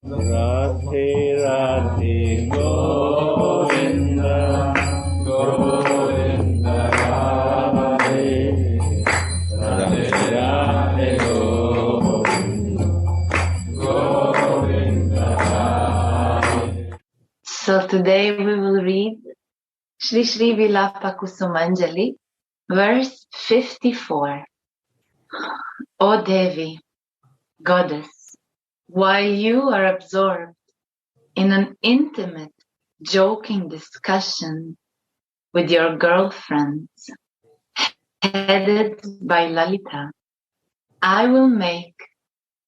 Radhe Radhe Govinda Govinda Radhe Radhe Radhe Govinda Govinda Radhe. So today we will read Shri Shri Vilapa Kusumanjalli, verse 54. O Devi, Goddess, while you are absorbed in an intimate, joking discussion with your girlfriends, headed by Lalita, I will make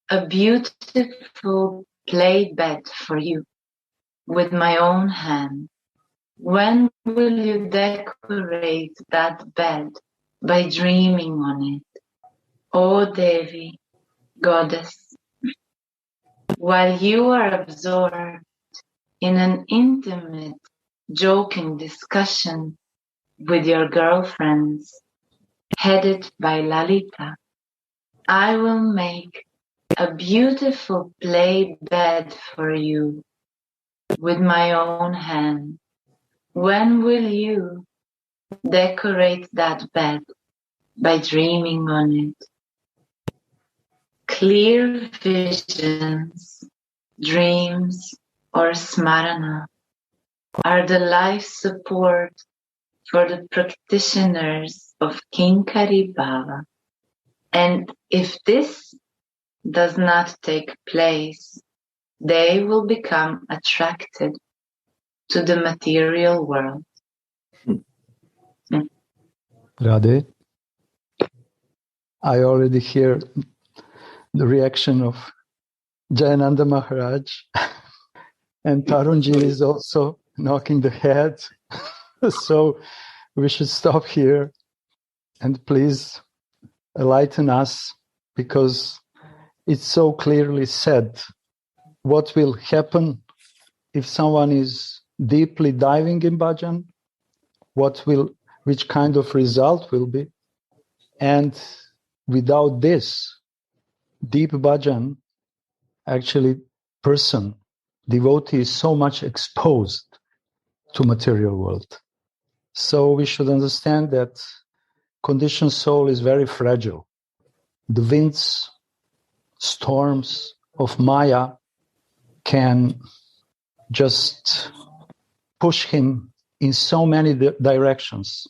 a beautiful play bed for you with my own hand. When will you decorate that bed by dreaming on it? O Devi, Goddess, while you are absorbed in an intimate, joking discussion with your girlfriends, headed by Lalita, I will make a beautiful play bed for you with my own hand. When will you decorate that bed by dreaming on it? Clear visions, dreams, or Smarana are the life support for the practitioners of Kinkari Bhava. And if this does not take place, they will become attracted to the material world. Radhe, I already hear the reaction of Jayananda Maharaj, and Tarunji is also knocking the head. So we should stop here and please enlighten us, because it's so clearly said what will happen if someone is deeply diving in bhajan, which kind of result will be. And without this deep bhajan, actually devotee is so much exposed to material world. So we should understand that conditioned soul is very fragile. The winds, storms of Maya can just push him in so many directions.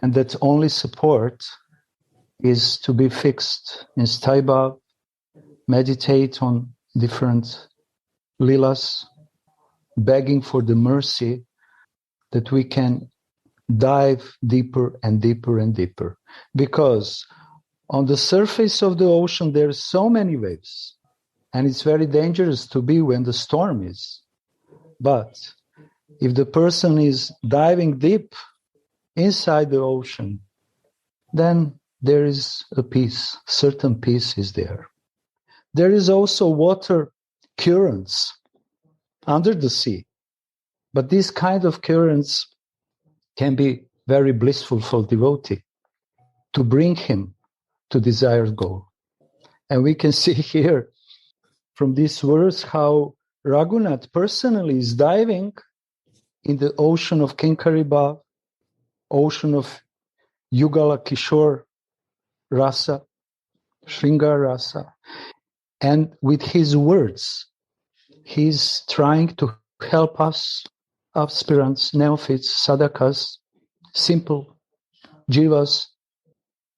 And that only support is to be fixed in Sthaibhav, meditate on different lilas, begging for the mercy that we can dive deeper and deeper and deeper. Because on the surface of the ocean, there are so many waves, and it's very dangerous to be when the storm is. But if the person is diving deep inside the ocean, then there is a peace, certain peace is there. There is also water currents under the sea, but these kind of currents can be very blissful for devotee to bring him to desired goal. And we can see here from this verse how Raghunath personally is diving in the ocean of Kinkari, ocean of Yugala Kishore Rasa, Shringar Rasa. And with his words, he's trying to help us, aspirants, neophytes, sadhakas, simple jivas,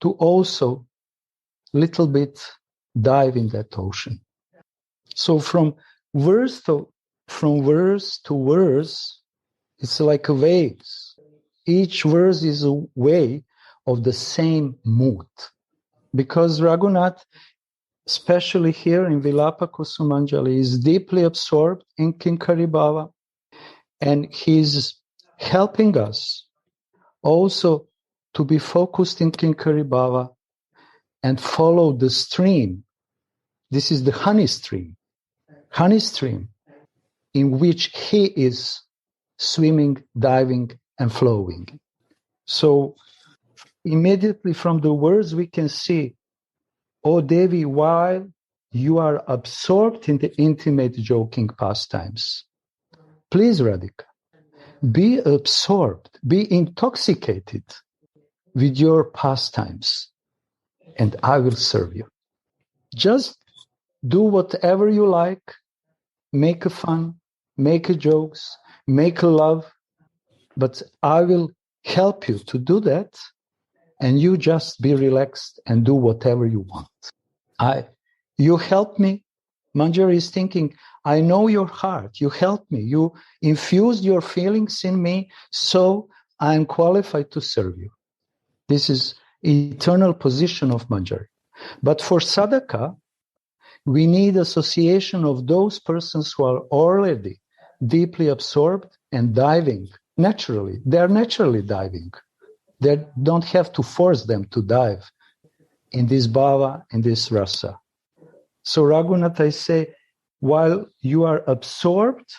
to also little bit dive in that ocean. So from verse to verse, it's like a waves. Each verse is a way of the same mood. Because Raghunath, especially here in Vilapa Kusumanjalli, is deeply absorbed in Kinkari Bhava, and he's helping us also to be focused in Kinkari Bhava and follow the stream. This is the honey stream in which he is swimming, diving, and flowing. So immediately from the words we can see, O Devi, while you are absorbed in the intimate joking pastimes. Please, Radhika, be absorbed, be intoxicated with your pastimes, and I will serve you. Just do whatever you like, make a fun, make a jokes, make a love, but I will help you to do that, and you just be relaxed and do whatever you want. You help me. Manjari is thinking, I know your heart. You help me. You infused your feelings in me, so I am qualified to serve you. This is eternal position of Manjari. But for sadhaka, we need association of those persons who are already deeply absorbed and diving naturally. They are naturally diving. They don't have to force them to dive in this bhava, in this rasa. So Raghunath, I say, while you are absorbed,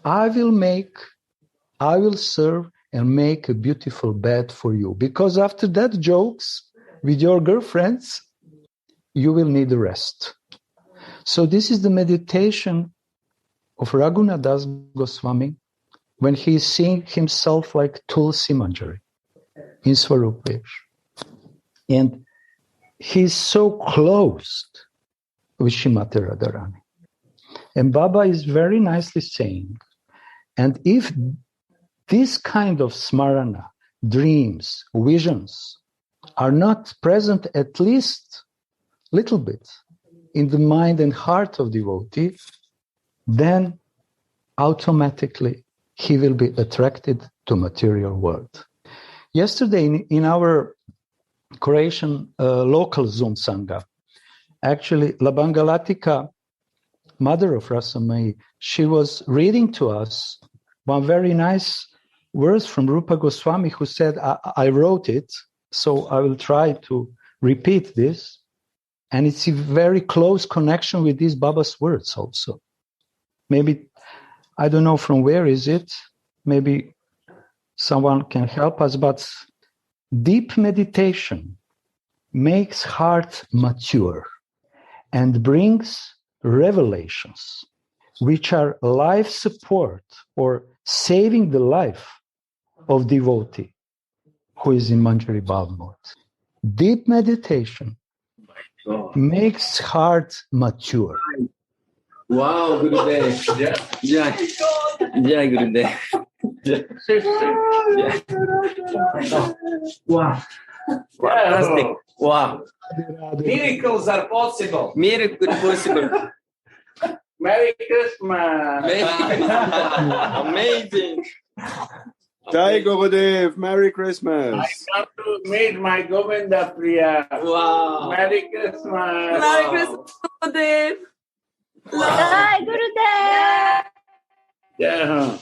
I will serve and make a beautiful bed for you. Because after that jokes with your girlfriends, you will need rest. So this is the meditation of Raghunath Das Goswami when he is seeing himself like Tulsi Manjari in Swarupesh. And he's so closed with Shrimati Radharani. And Baba is very nicely saying, and if this kind of smarana, dreams, visions are not present at least a little bit in the mind and heart of devotee, then automatically he will be attracted to material world. Yesterday in our Croatian local Zoom Sangha, actually Labangalatika, mother of Rasamai, she was reading to us one very nice verse from Rupa Goswami, who said, I wrote it, so I will try to repeat this. And it's a very close connection with these Baba's words also. Maybe, I don't know from where is it, maybe someone can help us, but deep meditation makes heart mature and brings revelations, which are life support or saving the life of devotee who is in Manjari Bhav mode. Deep meditation makes heart mature. Wow, Gurudev. Jai Gurudev. Wow. Fantastic. Wow. Miracles are possible. Miracle possible. Merry Christmas. Amazing. Jai Gurudev, Merry Christmas. I come to meet my Govinda Priya. Wow. Merry Christmas. Merry Christmas, Gurudev. Jai Gurudev. Yeah.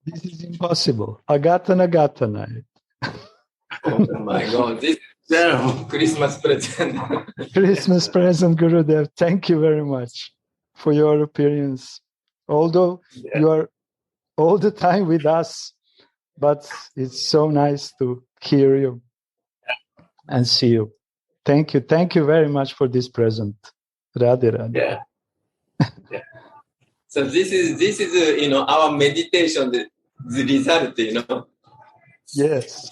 This is impossible. Agatana. Oh my God. This is Christmas present. Christmas present, Gurudev. Thank you very much for your appearance. Although you are all the time with us, but it's so nice to hear you and see you. Thank you. Thank you very much for this present. Radhe Radhe. Yeah. So this is our meditation, the result, Yes.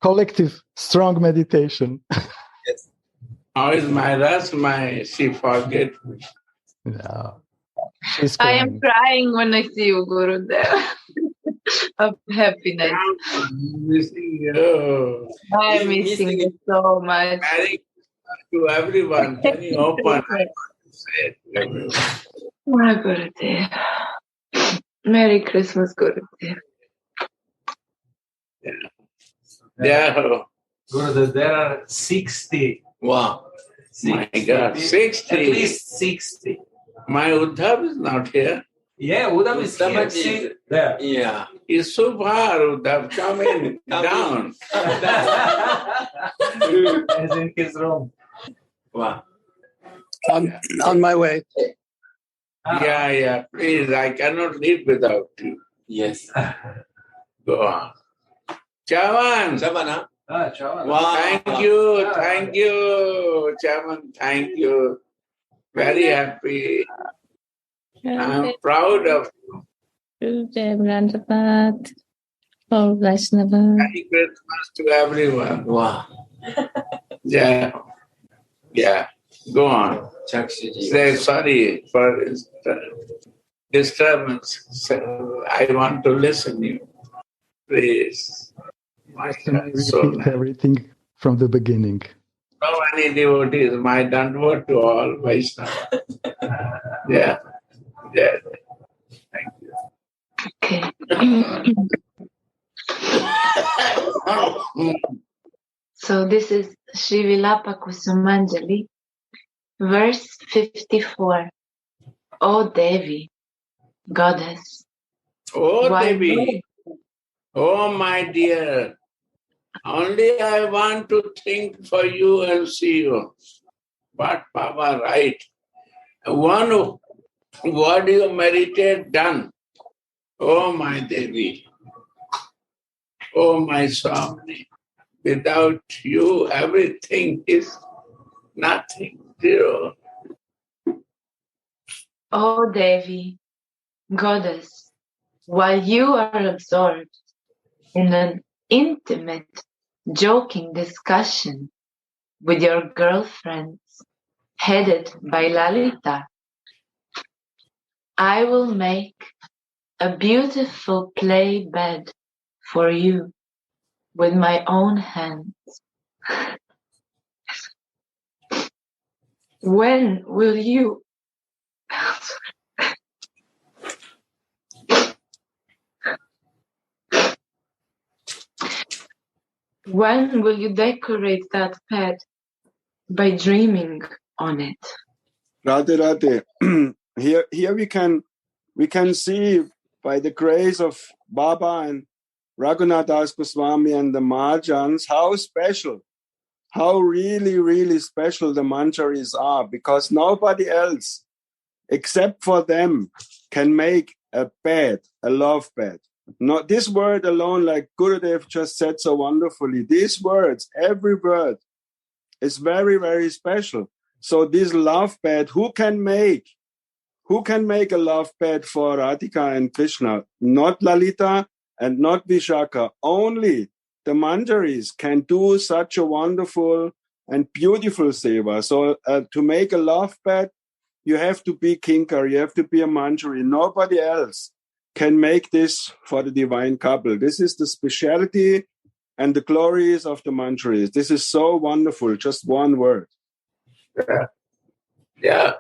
Collective, strong meditation. Yes. How is my rest? She forget me. Yeah. She's I am crying. crying when I see you, Gurudev. Of happiness. I'm missing you. I'm missing you so much. Merry Christmas to everyone. Can you open? I want to say it to everyone. My Gurudev. Merry Christmas, Gurudev. Yeah. Gurudev, there are 60. Wow. My God, 60. At least 60. My Uddhav is not here. Yeah, Uddhav is here. Uddhav See, is- there. Yeah. He's so far, Uddhav. Come in, down. He's in his room. Wow. On my way. Yeah. Please, I cannot live without you. Yes. Go on. Chavan, Shabana. Wow. Thank you, Chairman. Thank you. Very happy. I'm proud of you. Gurudev Randavat. Oh, Vaishnava. Merry Christmas to everyone. Wow. Yeah. Go on. Say sorry for disturbance. So I want to listen to you. Please. Can I repeat everything from the beginning? So many devotees. My Dandavad to all Vaishnava. Yeah. Thank you. Okay. So this is Sri Vilapa Kusumanjalli, verse 54. O Devi, Goddess. Oh, Why Devi. Oh, my dear. Only I want to think for you and see you. But Baba, right. One what you meditate done. Oh, my Devi. Oh, my Swami. Without you, everything is nothing, zero. O Devi, Goddess, while you are absorbed in an intimate, joking discussion with your girlfriends headed by Lalita, I will make a beautiful play bed for you with my own hands. When will you decorate that bed by dreaming on it? Radhe. Here we can see by the grace of Baba and Raghunath Das Goswami and the Mahajans how special, how really, really special the manjaris are, because nobody else except for them can make a bed, a love bed. Not this word alone, like Gurudev just said so wonderfully. These words, every word is very, very special. So this love bed, who can make a love bed for Radhika and Krishna? Not Lalita and not Vishaka. Only the manjaris can do such a wonderful and beautiful seva. So to make a love bed, you have to be kinkar, you have to be a manjari. Nobody else can make this for the divine couple. This is the speciality and the glories of the manjaris. This is so wonderful. Just one word. Yeah.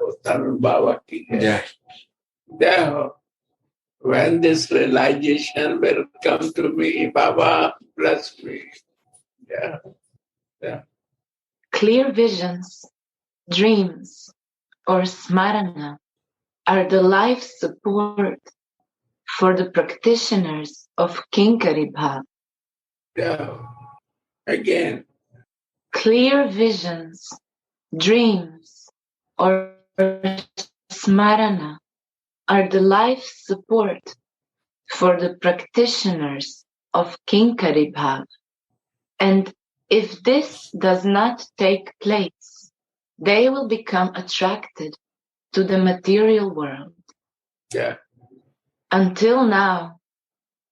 When this realization will come to me, Baba, bless me. Yeah. Clear visions, dreams, or Smarana are the life support for the practitioners of Kinkari Bhav. Yeah. Again. Clear visions, dreams, or Smarana are the life support for the practitioners of Kinkari Bhav. And if this does not take place, they will become attracted to the material world. Yeah. Until now,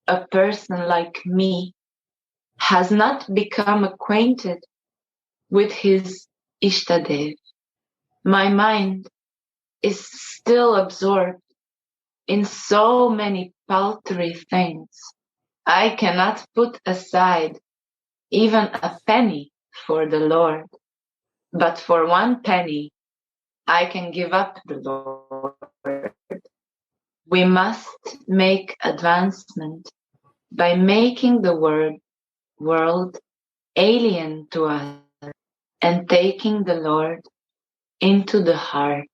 a person like me has not become acquainted with his Ishtadev. My mind is still absorbed in so many paltry things. I cannot put aside even a penny for the Lord, but for 1 penny, I can give up the Lord. We must make advancement by making the world alien to us and taking the Lord into the heart.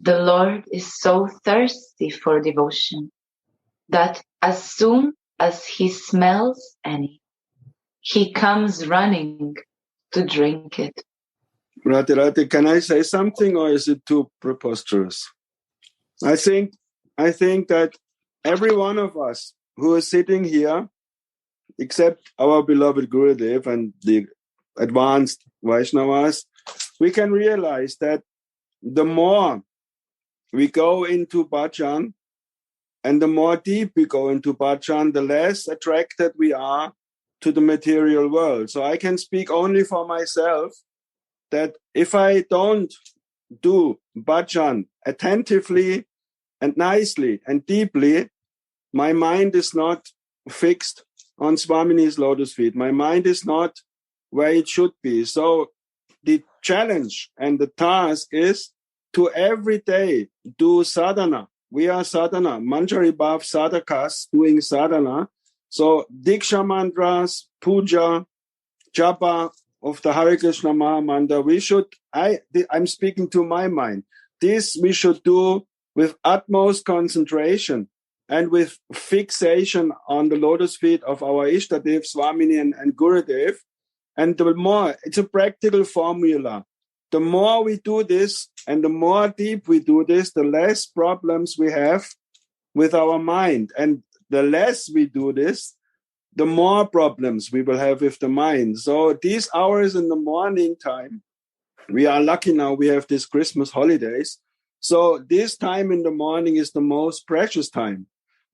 The Lord is so thirsty for devotion that as soon as he smells any, he comes running to drink it. Radhe, can I say something, or is it too preposterous? I think that every one of us who is sitting here except our beloved Gurudev and the advanced Vaishnavas, we can realize that the more we go into bhajan and the more deep we go into bhajan, the less attracted we are to the material world. So I can speak only for myself that if I don't do bhajan attentively and nicely and deeply, my mind is not fixed on Swamini's lotus feet. My mind is not where it should be. So the challenge and the task is to every day do sadhana. We are sadhana, Manjari Bhav sadhakas doing sadhana. So Diksha mantras, puja, japa of the Hare Krishna Mahamantra, I'm speaking to my mind. This we should do with utmost concentration and with fixation on the lotus feet of our Ishtadev, Swamini and Gurudev. And the more, it's a practical formula. The more we do this and the more deep we do this, the less problems we have with our mind. And the less we do this, the more problems we will have with the mind. So these hours in the morning time, we are lucky now we have these Christmas holidays. So this time in the morning is the most precious time.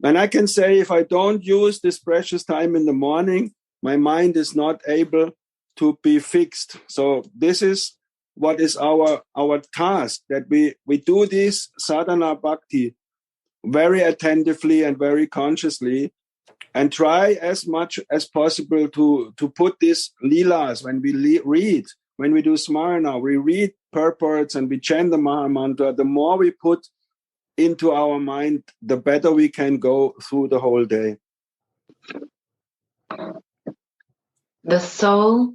And I can say if I don't use this precious time in the morning, my mind is not able to be fixed. So this is what is our task, that we do this sadhana bhakti very attentively and very consciously, and try as much as possible to put these leelas when we read, when we do Smarana, we read purports and we chant the Mahamantra. The more we put into our mind, the better we can go through the whole day. The soul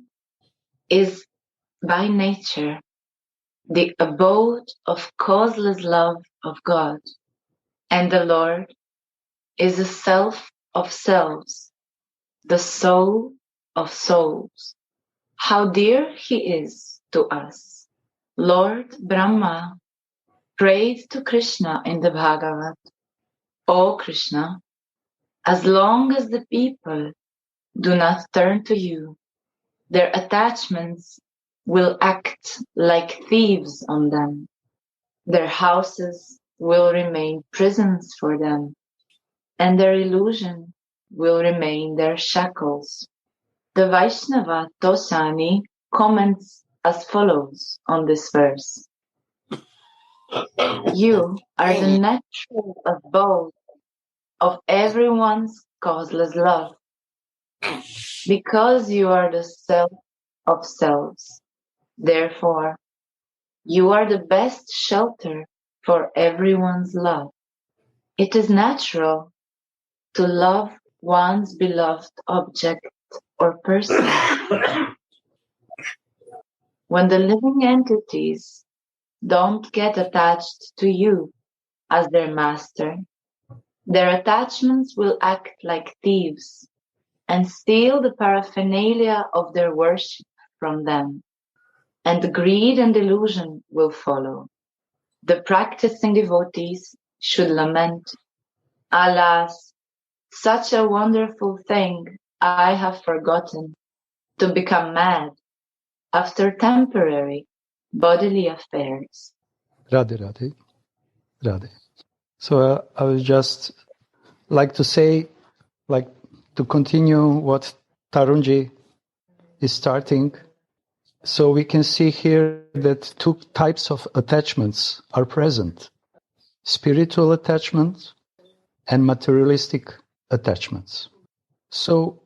is by nature the abode of causeless love of God, and the Lord is the self of selves, the soul of souls. How dear he is to us. Lord Brahma prayed to Krishna in the Bhagavad, O Krishna, as long as the people do not turn to you, their attachments will act like thieves on them. Their houses will remain prisons for them, and their illusion will remain their shackles. The Vaishnava Tosani comments as follows on this verse. You are the natural abode of everyone's causeless love, because you are the self of selves. Therefore, you are the best shelter for everyone's love. It is natural to love one's beloved object or person. When the living entities don't get attached to you as their master, their attachments will act like thieves and steal the paraphernalia of their worship from them, and greed and delusion will follow. The practicing devotees should lament, alas, such a wonderful thing I have forgotten, to become mad after temporary bodily affairs. Radhe, Radhe, Radhe. So I would just like to say, like to continue what Tarunji is starting. So we can see here that two types of attachments are present: spiritual attachments and materialistic attachments. So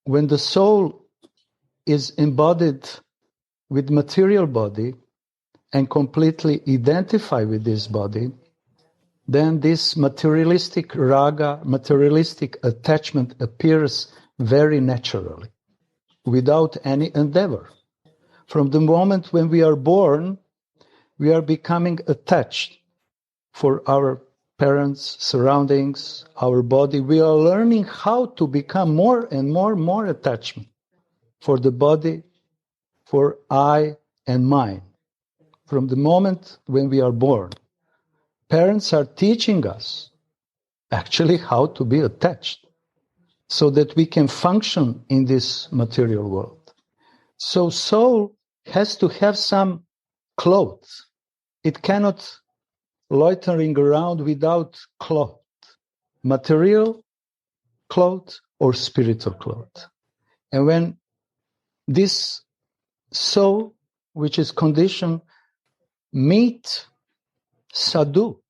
when the soul is embodied with material body and completely identified with this body, then this materialistic raga, materialistic attachment appears very naturally, without any endeavor. From the moment when we are born, we are becoming attached for our parents, surroundings, our body. We are learning how to become more and more attachment for the body, for I and mine. From the moment when we are born, parents are teaching us actually how to be attached. so that we can function in this material world. So soul has to have some clothes. It cannot loitering around without cloth, material cloth or spiritual cloth. And when this soul, which is conditioned, meet sadhu,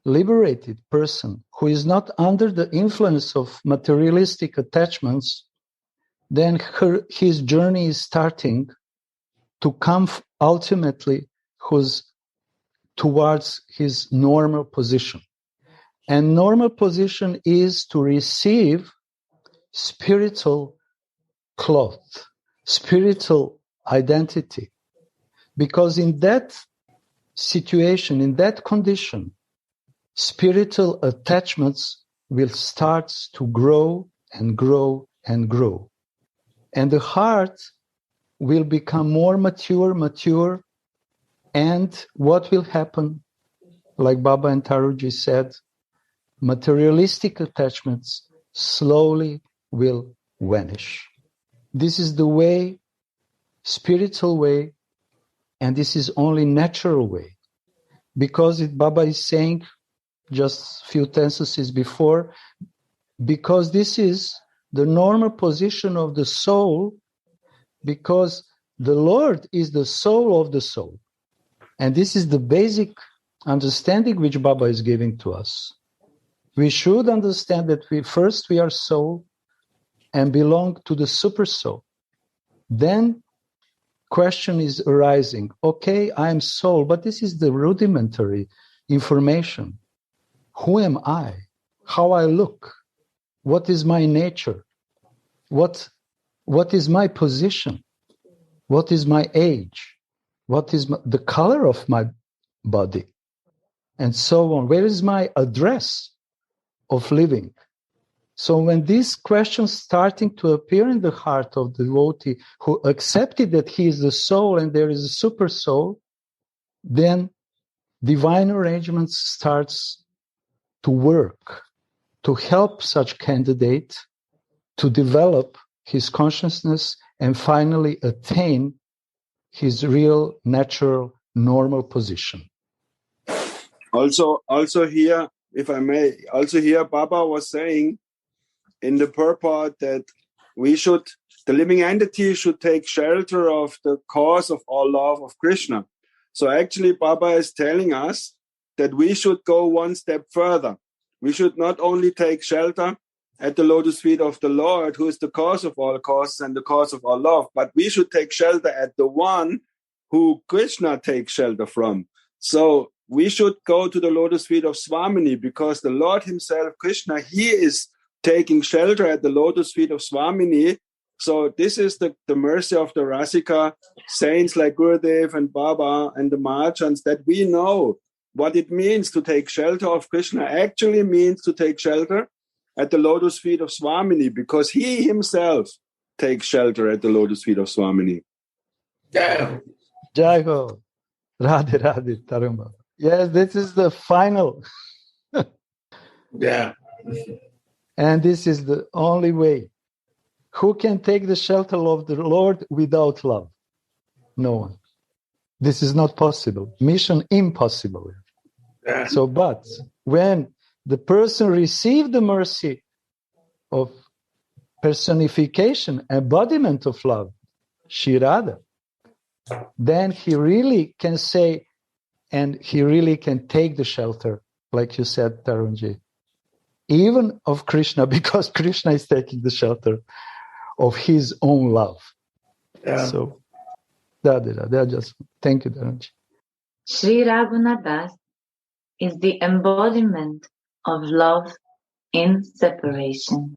liberated person who is not under the influence of materialistic attachments, then his journey is starting to come ultimately towards his normal position. And normal position is to receive spiritual cloth, spiritual identity. Because in that situation, in that condition, spiritual attachments will start to grow and grow and grow. And the heart will become more mature, and what will happen? Like Baba and Taruji said, materialistic attachments slowly will vanish. This is the way, spiritual way, and this is only natural way. Because Baba is saying, just few tenses before, because this is the normal position of the soul, because the Lord is the soul of the soul. And this is the basic understanding which Baba is giving to us. We should understand that we are soul and belong to the super soul. Then question is arising, okay, I am soul, but this is the rudimentary information. Who am I? How I look? What is my nature? What is my position? What is my age? What is the color of my body? And so on. Where is my address of living? So when these questions starting to appear in the heart of the devotee who accepted that he is the soul and there is a super soul, then divine arrangements starts to work to help such candidate to develop his consciousness and finally attain his real, natural, normal position. Also here, if I may, also here Baba was saying in the purport that the living entity should take shelter of the cause of all love of Krishna. So actually Baba is telling us that we should go one step further. We should not only take shelter at the lotus feet of the Lord, who is the cause of all causes and the cause of all love, but we should take shelter at the one who Krishna takes shelter from. So we should go to the lotus feet of Swamini, because the Lord himself, Krishna, he is taking shelter at the lotus feet of Swamini. So this is the mercy of the Rasika saints like Gurudev and Baba and the Mahajans, that we know what it means to take shelter of Krishna actually means to take shelter at the lotus feet of Swamini, because he himself takes shelter at the lotus feet of Swamini. Yeah. Jai Ho. Radhe Radhe Tarumba. Yes, this is the final. Yeah. And this is the only way. Who can take the shelter of the Lord without love? No one. This is not possible. Mission impossible. Yeah. So, but when the person received the mercy of personification, embodiment of love, Shirada, then he really can say, and he really can take the shelter, like you said, Tarunji, even of Krishna, because Krishna is taking the shelter of his own love. Yeah. So, that just thank you, Tarunji. Sri Raghunadas is the embodiment of love in separation.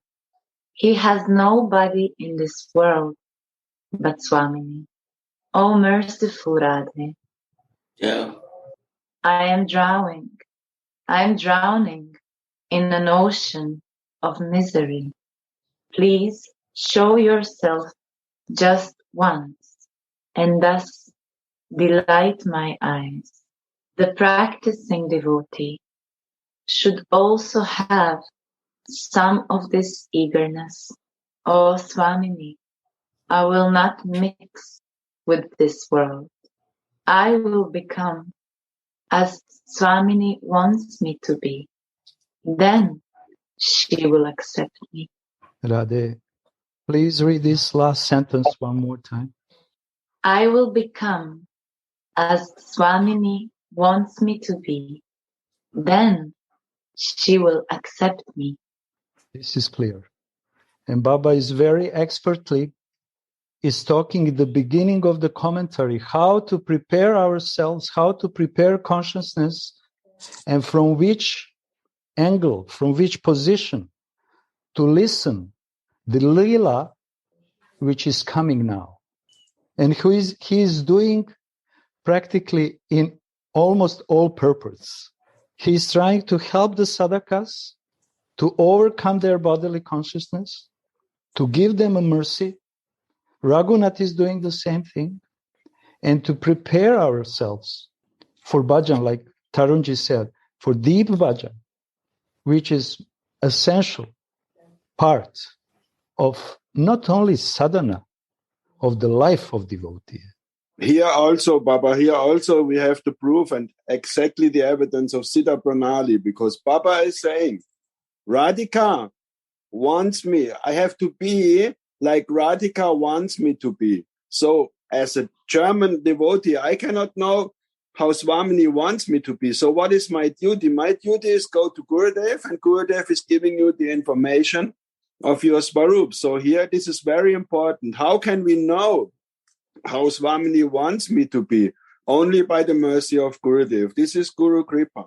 He has nobody in this world but Swamini. O merciful Radhe, Yeah. I am drowning in an ocean of misery. Please show yourself just once and thus delight my eyes. The practicing devotee should also have some of this eagerness. O Swamini, I will not mix with this world. I will become as Swamini wants me to be. Then she will accept me. Radhe, please read this last sentence one more time. I will become as Swamini wants me to be. Then she will accept me. This is clear. And Baba is very expertly is talking at the beginning of the commentary, how to prepare ourselves, how to prepare consciousness, and from which angle, from which position to listen the Leela which is coming now. And he is doing practically in almost all purpose. He is trying to help the sadhakas to overcome their bodily consciousness, to give them a mercy. Raghunath is doing the same thing, and to prepare ourselves for bhajan, like Tarunji said, for deep bhajan, which is essential part of not only sadhana, of the life of devotee. Here also, Baba, we have the proof and exactly the evidence of Siddha Pranali, because Baba is saying, Radhika wants me. I have to be like Radhika wants me to be. So as a German devotee, I cannot know how Swamini wants me to be. So what is my duty? My duty is go to Gurudev, and Gurudev is giving you the information of your Swarup. So here, this is very important. How can we know how Swamini wants me to be? Only by the mercy of Gurudev. This is Guru Kripa,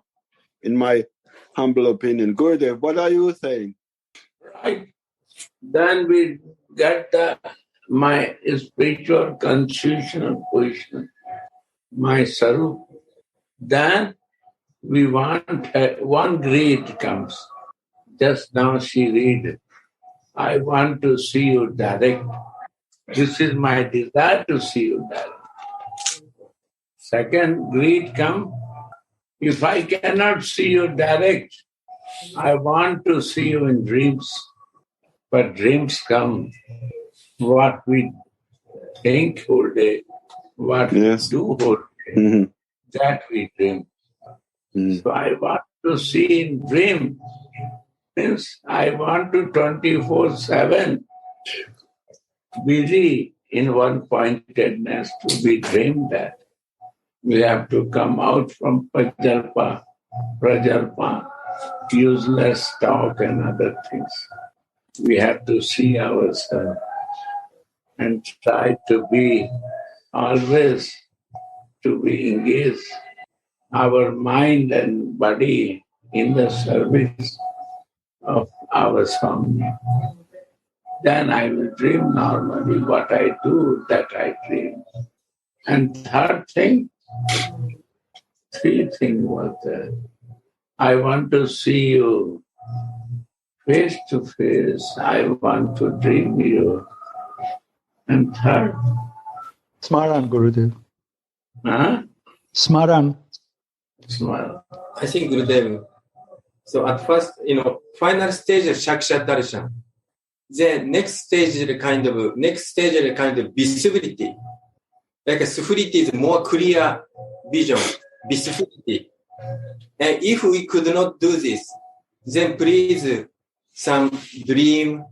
in my humble opinion. Gurudev, what are you saying? Right. Then we get my spiritual constitutional position, my Sarup. Then we want one greed comes. Just now she read, I want to see you direct. This is my desire to see you direct. Second greed come, if I cannot see you direct, I want to see you in dreams. But dreams come, what we think whole day, what we do whole day, that we dream. So I want to see in dream, means I want to 24/7 busy in one pointedness to be dreamed that. We have to come out from prajalpa, useless talk and other things. We have to see ourselves and try to be always to be engaged our mind and body in the service of our Swami. Then I will dream normally. What I do, that I dream. And third thing, three things was there. I want to see you face to face. I want to dream you. And third, Smaran, Gurudev. Huh? Smaran. I think Gurudev. So at first, final stage of Shakshat Darshan. Then next stage is kind of visibility. Like a sufrity is more clear vision, visibility. And if we could not do this, then please some dream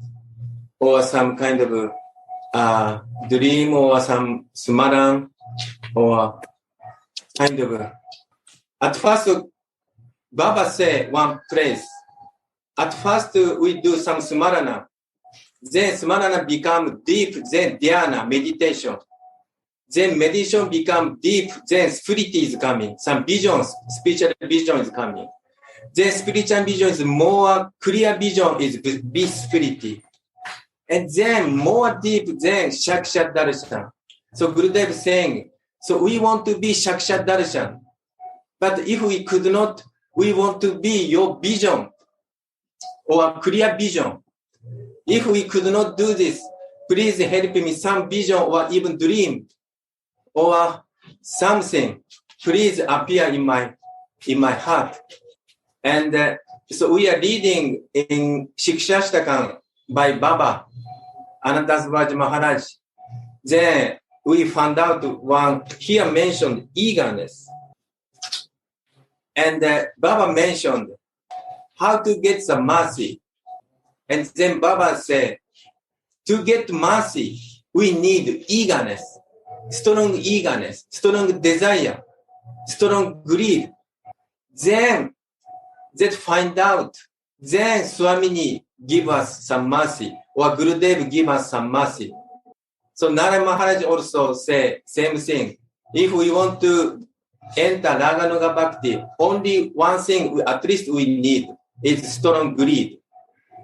or some kind of dream or some smaran or kind of. At first, Baba say one place. At first, we do some smarana. Then smarana become deep. Then dhyana, meditation. Then meditation become deep. Then spirit is coming. Some visions, spiritual vision is coming. Then spiritual vision is more clear vision is visibility. And then more deep, then Shakshat Darshan. So Gurudev is saying, so we want to be Shakshat Darshan. But if we could not, we want to be your vision or clear vision. If we could not do this, please help me some vision or even dream or something. Please appear in my heart. And So we are reading in Shikshashtakam by Baba, Anantasvaj Maharaj. Then we found out one here mentioned eagerness. And Baba mentioned how to get the mercy. And then Baba said, to get mercy, we need eagerness, strong desire, strong greed. Then that find out, then Swamini give us some mercy, or Gurudev give us some mercy. So Nara Maharaj also say same thing. If we want to enter Raganuga Bhakti, only one thing at least we need is strong greed.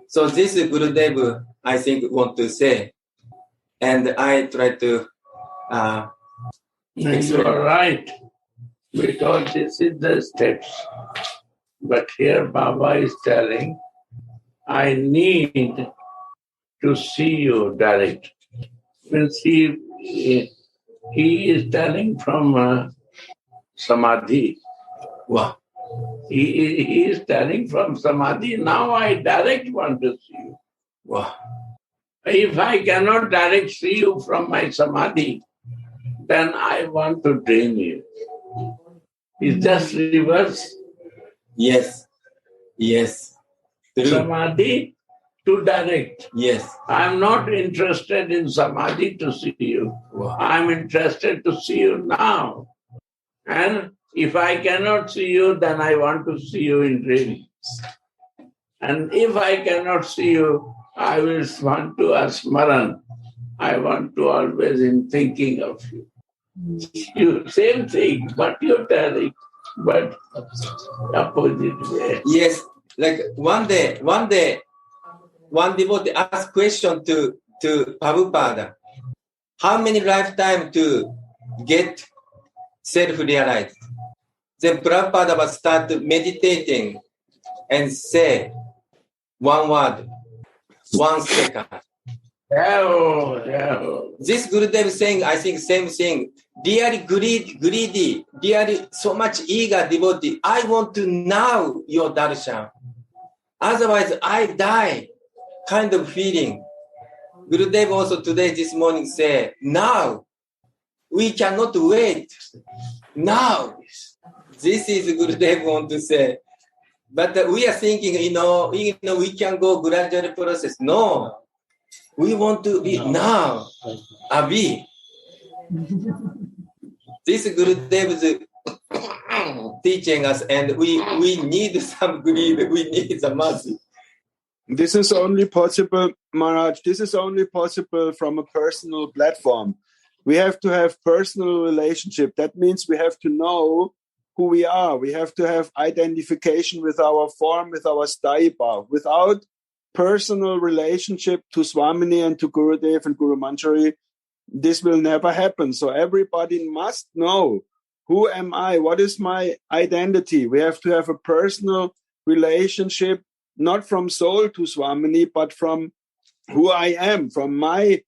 So this Gurudev, I think, want to say. And I try to You are right, because this is the steps. But here Baba is telling, I need to see you direct. Means he is telling from Samadhi. Wow. He is telling from Samadhi, now I direct want to see you. Wow. If I cannot direct see you from my Samadhi, then I want to dream you. It's just reverse. Yes. True. Samadhi to direct. Yes. I'm not interested in Samadhi to see you. Wow. I'm interested to see you now. And if I cannot see you, then I want to see you in dreams. And if I cannot see you, I will want to Smarana. I want to always in thinking of you. You same thing, but you're telling, but opposite way. Yes. Like one day, one devotee asked question to Prabhupada, how many lifetime to get self-realized? Then Prabhupada was start meditating and say one word, 1 second. This Gurudev saying, I think same thing. Dearly greedy, dearly so much eager devotee. I want to know your darshan. Otherwise, I die. Kind of feeling. Gurudev also today, this morning say, now. We cannot wait. Now. This is Gurudev want to say. But we are thinking, we can go gradual process. No. We want to be now. Abhi. This Gurudev is teaching us, and we need some greed, we need some mercy. This is only possible, Maharaj, this is only possible from a personal platform. We have to have personal relationship. That means we have to know who we are. We have to have identification with our form, with our staipa. Without personal relationship to Swamini and to Gurudev and Guru Manjari, this will never happen. So everybody must know, who am I? What is my identity? We have to have a personal relationship, not from soul to Swamini, but from who I am, from my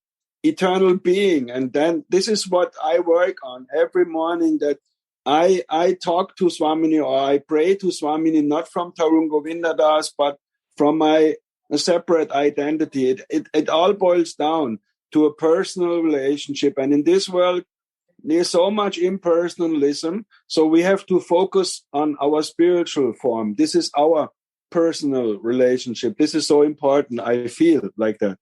eternal being. And then this is what I work on every morning, that I talk to Swamini or I pray to Swamini, not from Tarun Govindadas, but from my separate identity. It all boils down to a personal relationship. And in this world, there's so much impersonalism. So we have to focus on our spiritual form. This is our personal relationship. This is so important. I feel like that.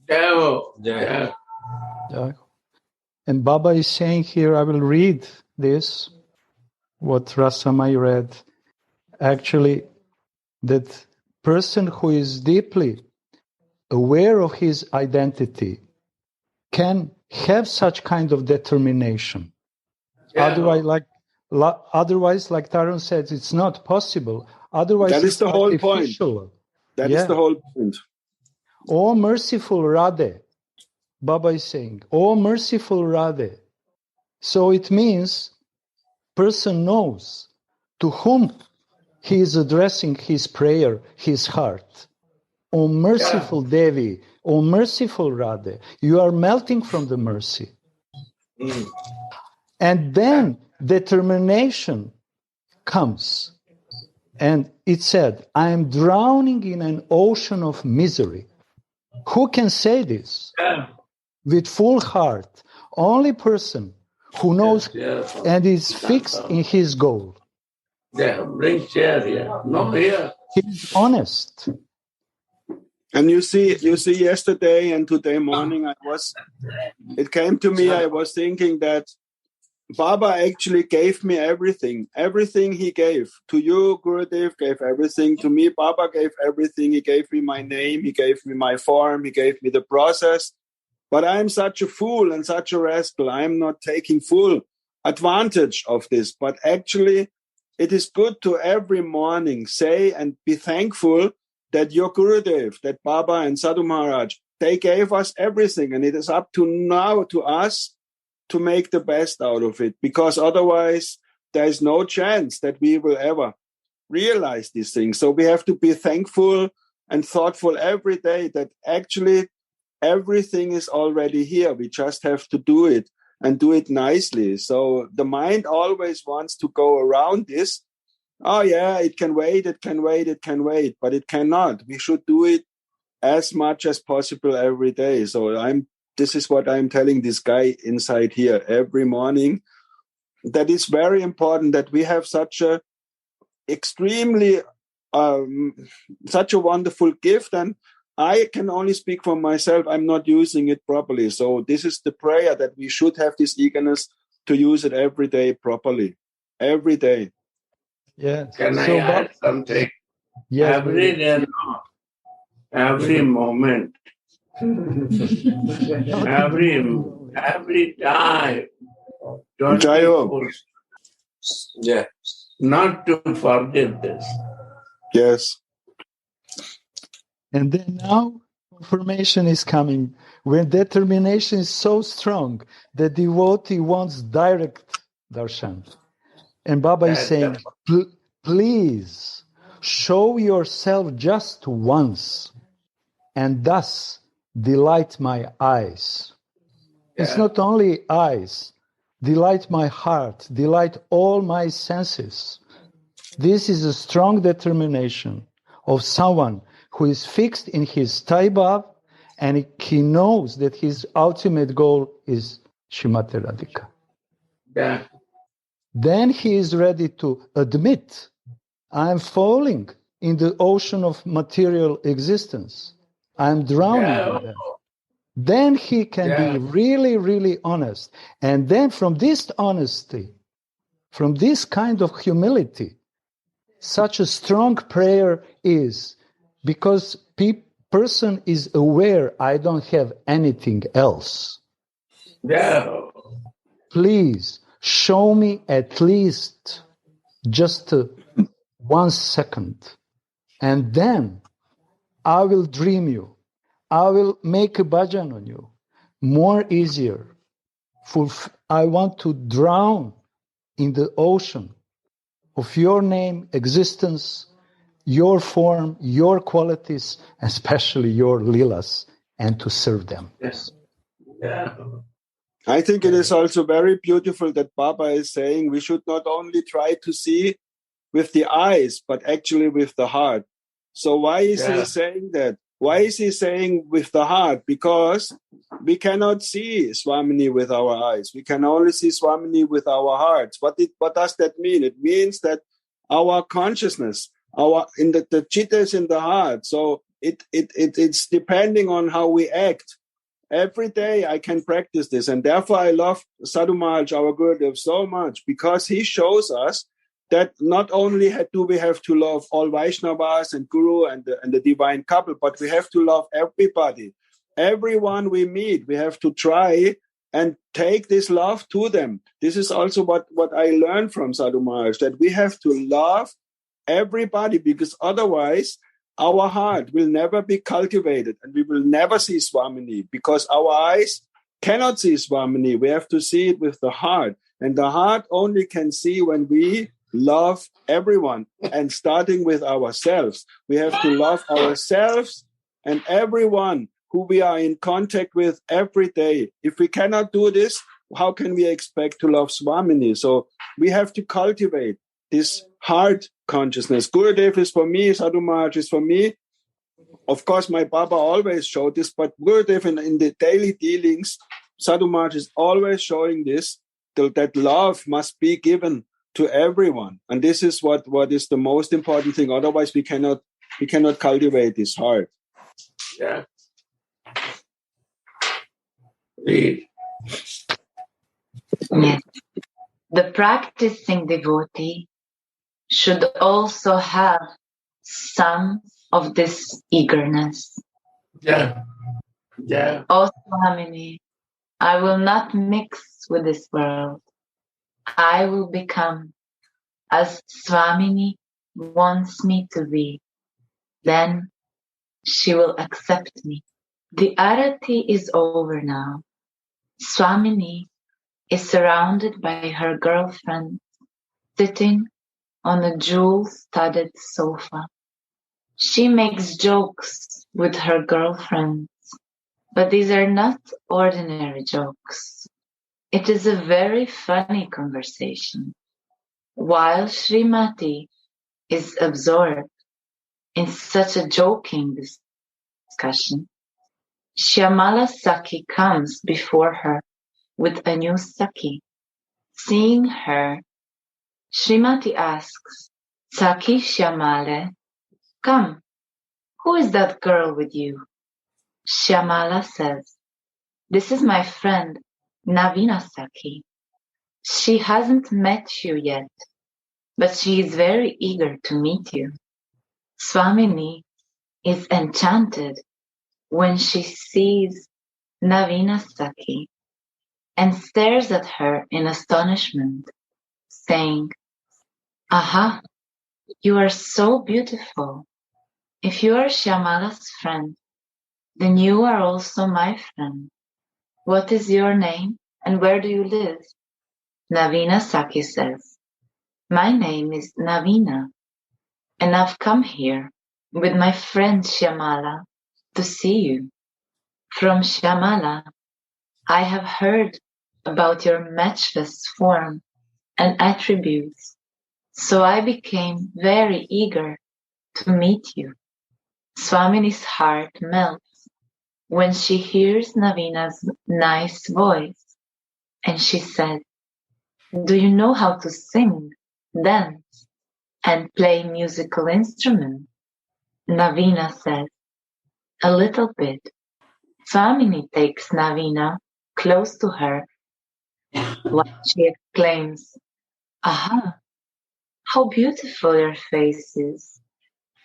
Yeah. And Baba is saying here, I will read this, what Rasamai read. Actually, that person who is deeply aware of his identity can have such kind of determination. Yeah. Otherwise, like Tarun said, it's not possible. Otherwise, that is the whole point. That is the whole point. O merciful Radhe, Baba is saying, O merciful Radhe. So it means person knows to whom he is addressing his prayer, his heart. O merciful Devi, O merciful Radhe, you are melting from the mercy. And then determination comes. And it said, I am drowning in an ocean of misery. Who can say this? Yeah. With full heart, only person who knows Yes. and is fixed in his goal. Yeah, bring chair here. No, here. He's honest. And you see, yesterday and today morning, it came to me, I was thinking that Baba actually gave me everything. Everything he gave. To you, Gurudev gave everything. To me, Baba gave everything. He gave me my name. He gave me my form. He gave me the process. But I'm such a fool and such a rascal. I'm not taking full advantage of this. But actually, it is good to every morning say and be thankful that your Gurudev, that Baba and Sadhu Maharaj, they gave us everything. And it is up to now to us to make the best out of it, because otherwise there is no chance that we will ever realize these things. So we have to be thankful and thoughtful every day that actually everything is already here. We just have to do it and do it nicely. So the mind always wants to go around this. Oh yeah, it can wait, but it cannot. We should do it as much as possible every day. So this is what I'm telling this guy inside here every morning, that it's very important that we have such a extremely, such a wonderful gift. And I can only speak for myself. I'm not using it properly. So this is the prayer, that we should have this eagerness to use it every day properly. Every day. Yes. Can I add something? Yes, Every day, every moment, every time, 24. Yeah. Not to forget this. Yes. And then now confirmation is coming. When determination is so strong, the devotee wants direct darshan. And Baba is saying, please show yourself just once, and thus delight my eyes. Yeah. It's not only eyes, delight my heart, delight all my senses. This is a strong determination of someone who is fixed in his Taibhav, and he knows that his ultimate goal is Srimati Radhika. Yeah. Then he is ready to admit, I am falling in the ocean of material existence. I am drowning in that. Then he can be really, really honest. And then from this honesty, from this kind of humility, such a strong prayer is, because person is aware, I don't have anything else. Yeah. Please show me at least just 1 second, and then I will dream you. I will make a bhajan on you. More easier. I want to drown in the ocean of your name, existence, your form, your qualities, especially your lilas, and to serve them. Yes. Yeah. I think it is also very beautiful that Baba is saying we should not only try to see with the eyes, but actually with the heart. So why is he saying that? Why is he saying with the heart? Because we cannot see Swamini with our eyes. We can only see Swamini with our hearts. What does that mean? It means that our consciousness, the chitta is in the heart. So it's depending on how we act. Every day I can practice this. And therefore I love Sadhu Maharaj, our Gurudev, so much, because he shows us that not only do we have to love all Vaishnavas and Guru and the divine couple, but we have to love everybody. Everyone we meet, we have to try and take this love to them. This is also what I learned from Sadhu Maharaj, that we have to love everybody, because otherwise our heart will never be cultivated and we will never see Swamini, because our eyes cannot see Swamini. We have to see it with the heart. And the heart only can see when we love everyone, and starting with ourselves. We have to love ourselves and everyone who we are in contact with every day. If we cannot do this, how can we expect to love Swamini? So we have to cultivate this heart consciousness. Gurudev is for me, Sadhu Maharaj is for me. Of course, my Baba always showed this, but Gurudev in the daily dealings, Sadhu Maharaj is always showing this, that love must be given to everyone. And this is what is the most important thing. Otherwise, we cannot cultivate this heart. Yeah. Read. Yes. The practicing devotee should also have some of this eagerness. Yeah. Yeah. O Swamini, I will not mix with this world. I will become as Swamini wants me to be. Then she will accept me. The arati is over now. Swamini is surrounded by her girlfriend, sitting on a jewel-studded sofa. She makes jokes with her girlfriends, but these are not ordinary jokes. It is a very funny conversation. While Srimati is absorbed in such a joking discussion, Shyamala Saki comes before her with a new Saki. Seeing her, Srimati asks, Saki Shyamale, come, who is that girl with you? Shyamala says, this is my friend Navina Saki. She hasn't met you yet, but she is very eager to meet you. Swamini is enchanted when she sees Navina Saki and stares at her in astonishment, saying, aha, you are so beautiful. If you are Shyamala's friend, then you are also my friend. What is your name and where do you live? Navina Saki says, my name is Navina and I've come here with my friend Shyamala to see you. From Shyamala, I have heard about your matchless form and attributes, so I became very eager to meet you. Swamini's heart melts when she hears Navina's nice voice, and she said, do you know how to sing, dance, and play musical instruments? Navina says, a little bit. Swamini takes Navina close to her while she exclaims, aha, how beautiful your face is.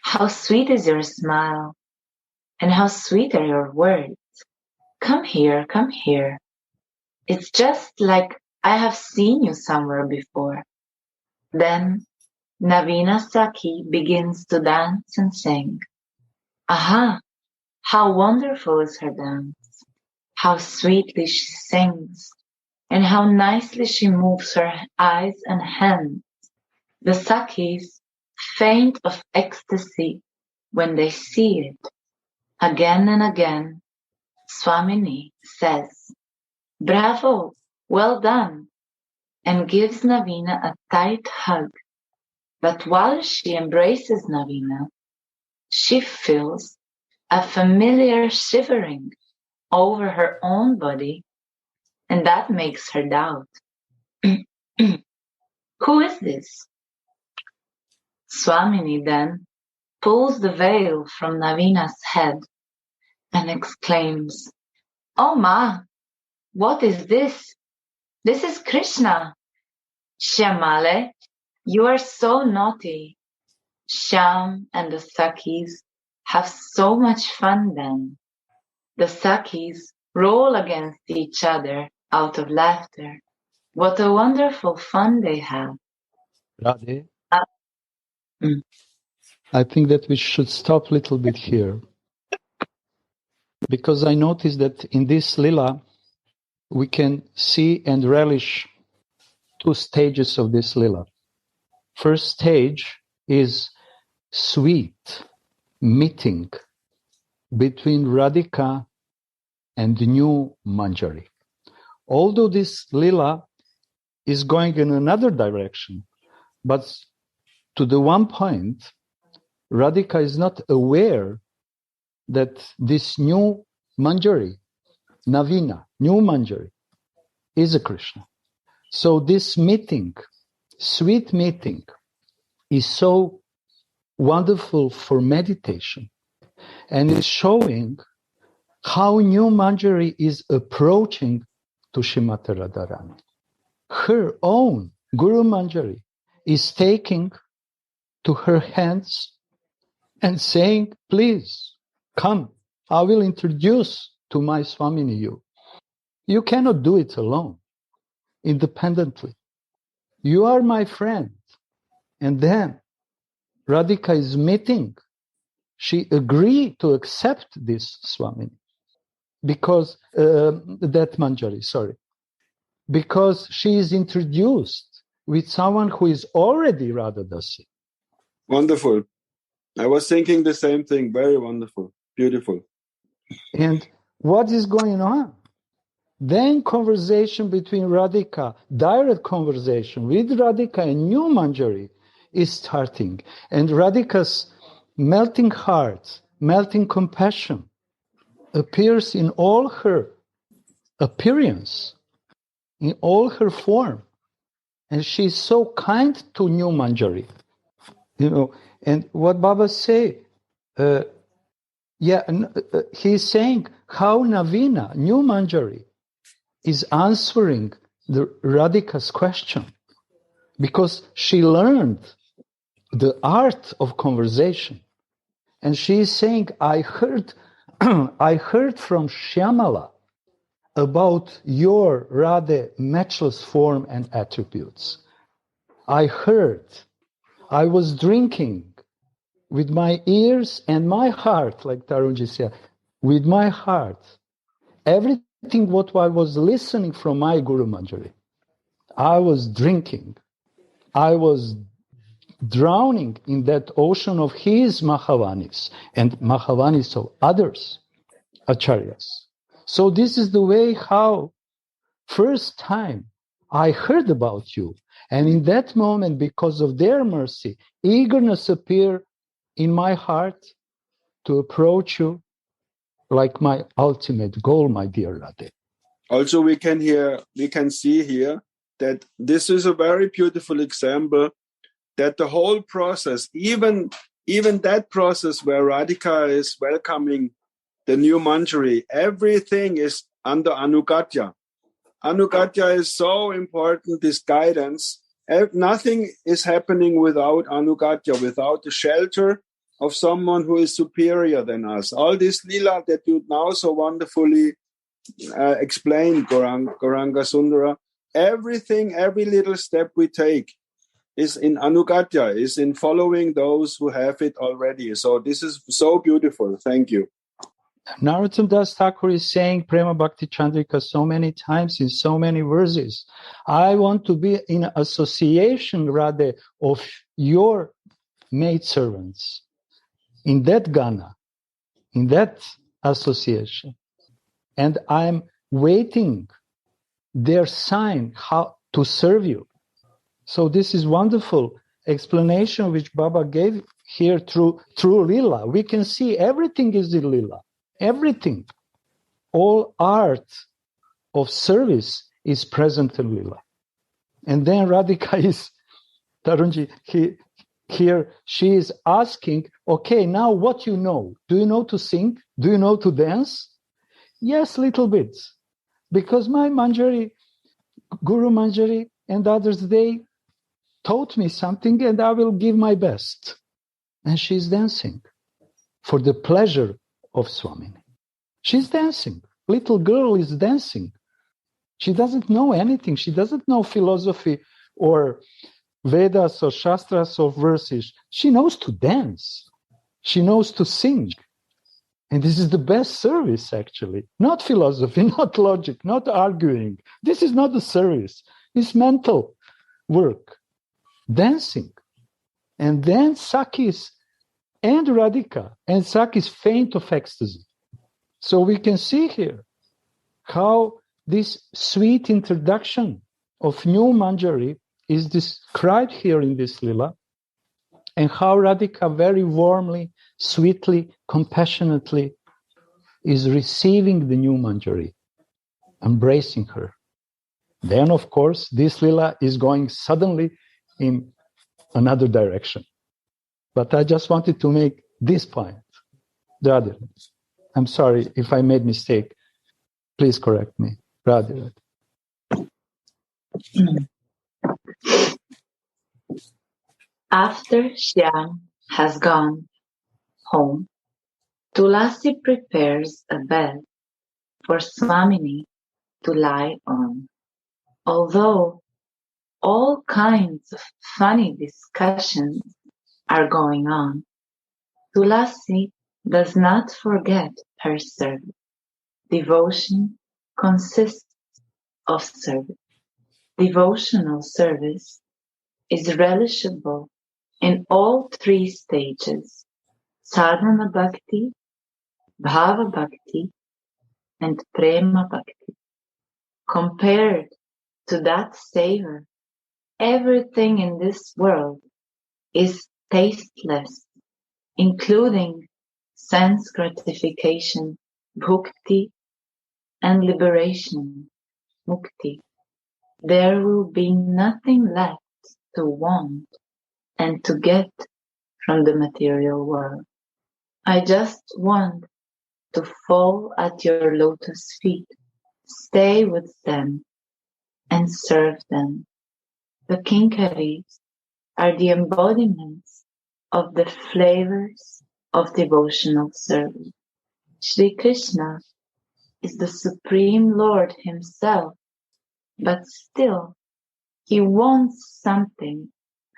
How sweet is your smile. And how sweet are your words. Come here, come here. It's just like I have seen you somewhere before. Then Navina Saki begins to dance and sing. Aha, how wonderful is her dance. How sweetly she sings. And how nicely she moves her eyes and hands. The Sakis faint of ecstasy when they see it. Again and again, Swamini says, bravo, well done, and gives Navina a tight hug. But while she embraces Navina, she feels a familiar shivering over her own body, and that makes her doubt. Who is this? Swamini then pulls the veil from Navina's head and exclaims, oh ma, what is this? This is Krishna. Shyamale, you are so naughty. Shyam and the Sakis have so much fun then. The Sakis roll against each other out of laughter. What a wonderful fun they have. Radhe, I think that we should stop a little bit here. Because I noticed that in this lila, we can see and relish two stages of this lila. First stage is sweet meeting between Radhika and the new Manjari. Although this lila is going in another direction, but to the one point, Radhika is not aware that this new Manjari, Navina, new Manjari, is a Krishna. So this meeting, sweet meeting, is so wonderful for meditation, and it's showing how new Manjari is approaching to Shrimati Radharani. Her own Guru Manjari is taking to her hands and saying, please, come, I will introduce to my Swamini you. You cannot do it alone, independently. You are my friend. And then Radhika is meeting. She agreed to accept this Swamini because, that Manjari, sorry, because she is introduced with someone who is already Radha Dasi. Wonderful. I was thinking the same thing. Very wonderful. Beautiful. And what is going on? Then conversation between Radhika, direct conversation with Radhika and new Manjari is starting. And Radhika's melting heart, melting compassion appears in all her appearance, in all her form. And she's so kind to new Manjari. And what Baba say, he's saying how Navina, new Manjari, is answering the Radhika's question because she learned the art of conversation. And she is saying, I heard from Shyamala about your Radha matchless form and attributes. I was drinking with my ears and my heart, like Tarunji said, with my heart, everything what I was listening from my Guru Manjari. I was drinking. I was drowning in that ocean of his Mahavanis and Mahavanis of others, Acharyas. So this is the way how first time I heard about you. And in that moment, because of their mercy, eagerness appeared in my heart to approach you like my ultimate goal, my dear Radhe. Also, we can see here that this is a very beautiful example that the whole process, even that process where Radhika is welcoming the new Manjari, everything is under Anugatya. Anugatya is so important, this guidance. Nothing is happening without Anugatya, without the shelter of someone who is superior than us. All this lila that you now so wonderfully explained, Gauranga Sundara, everything, every little step we take is in Anugatya, is in following those who have it already. So this is so beautiful. Thank you. Narottam Das Thakur is saying Prema Bhakti Chandrika so many times in so many verses. I want to be in association rather of your maidservants in that Gana, in that association. And I'm waiting their sign how to serve you. So this is wonderful explanation which Baba gave here through Lila. We can see everything is in Lila. Everything. All art of service is present in Lila. And then Radhika is, Tarunji, here she is asking, okay, now what you know? Do you know to sing? Do you know to dance? Yes, little bit. Because my Manjari, Guru Manjari and others, they taught me something and I will give my best. And she's dancing for the pleasure of Swamini. She's dancing. Little girl is dancing. She doesn't know anything. She doesn't know philosophy or Vedas or Shastras or verses. She knows to dance. She knows to sing. And this is the best service, actually. Not philosophy, not logic, not arguing. This is not the service. It's mental work. Dancing. And then Sakis and Radhika. And Sakis faint of ecstasy. So we can see here how this sweet introduction of new Manjari is described here in this Lila. and how Radhika very warmly, sweetly, compassionately is receiving the new Manjari, embracing her. Then, of course, this lila is going suddenly in another direction. But I just wanted to make this point. Radhe, I'm sorry if I made mistake. Please correct me. Radhe. After Shyam has gone home, Tulasi prepares a bed for Swamini to lie on. Although all kinds of funny discussions are going on, Tulasi does not forget her service. Devotion consists of service. Devotional service is relishable in all three stages: sadhana bhakti, bhava bhakti, and prema bhakti. Compared to that savor, everything in this world is tasteless, including sense gratification, bhukti, and liberation, mukti. There will be nothing left to want and to get from the material world. I just want to fall at your lotus feet, stay with them, and serve them. The kinkaris are the embodiments of the flavors of devotional service. Sri Krishna is the Supreme Lord himself, but still he wants something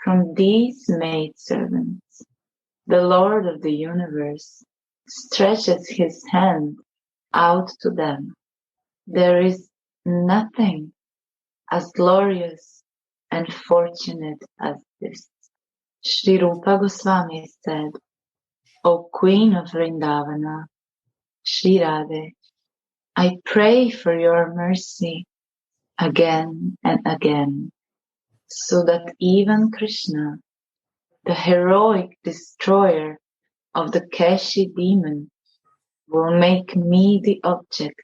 from these maidservants. The Lord of the universe stretches his hand out to them. There is nothing as glorious and fortunate as this. Sri Rupa Goswami said, O Queen of Vrindavana, Sri Radhe, I pray for your mercy again and again, so that even Krishna, the heroic destroyer of the Keshi demon, will make me the object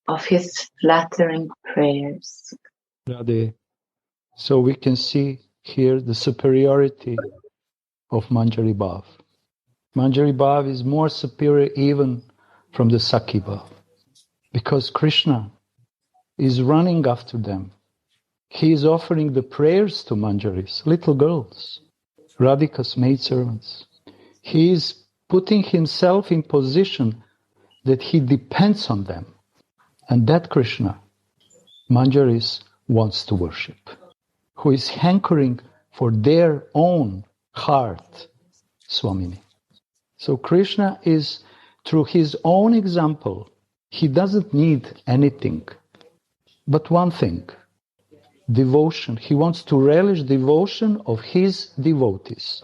of his flattering prayers. Radhe. So we can see here the superiority of Manjari Bhav. Manjari Bhav is more superior even from the Sakhi Bhav, because Krishna is running after them. He is offering the prayers to Manjaris, little girls, Radhika's maidservants. He is putting himself in position that he depends on them. And that Krishna, Manjaris wants to worship, who is hankering for their own heart, Swamini. So Krishna is, through his own example, he doesn't need anything but one thing, devotion. He wants to relish devotion of his devotees.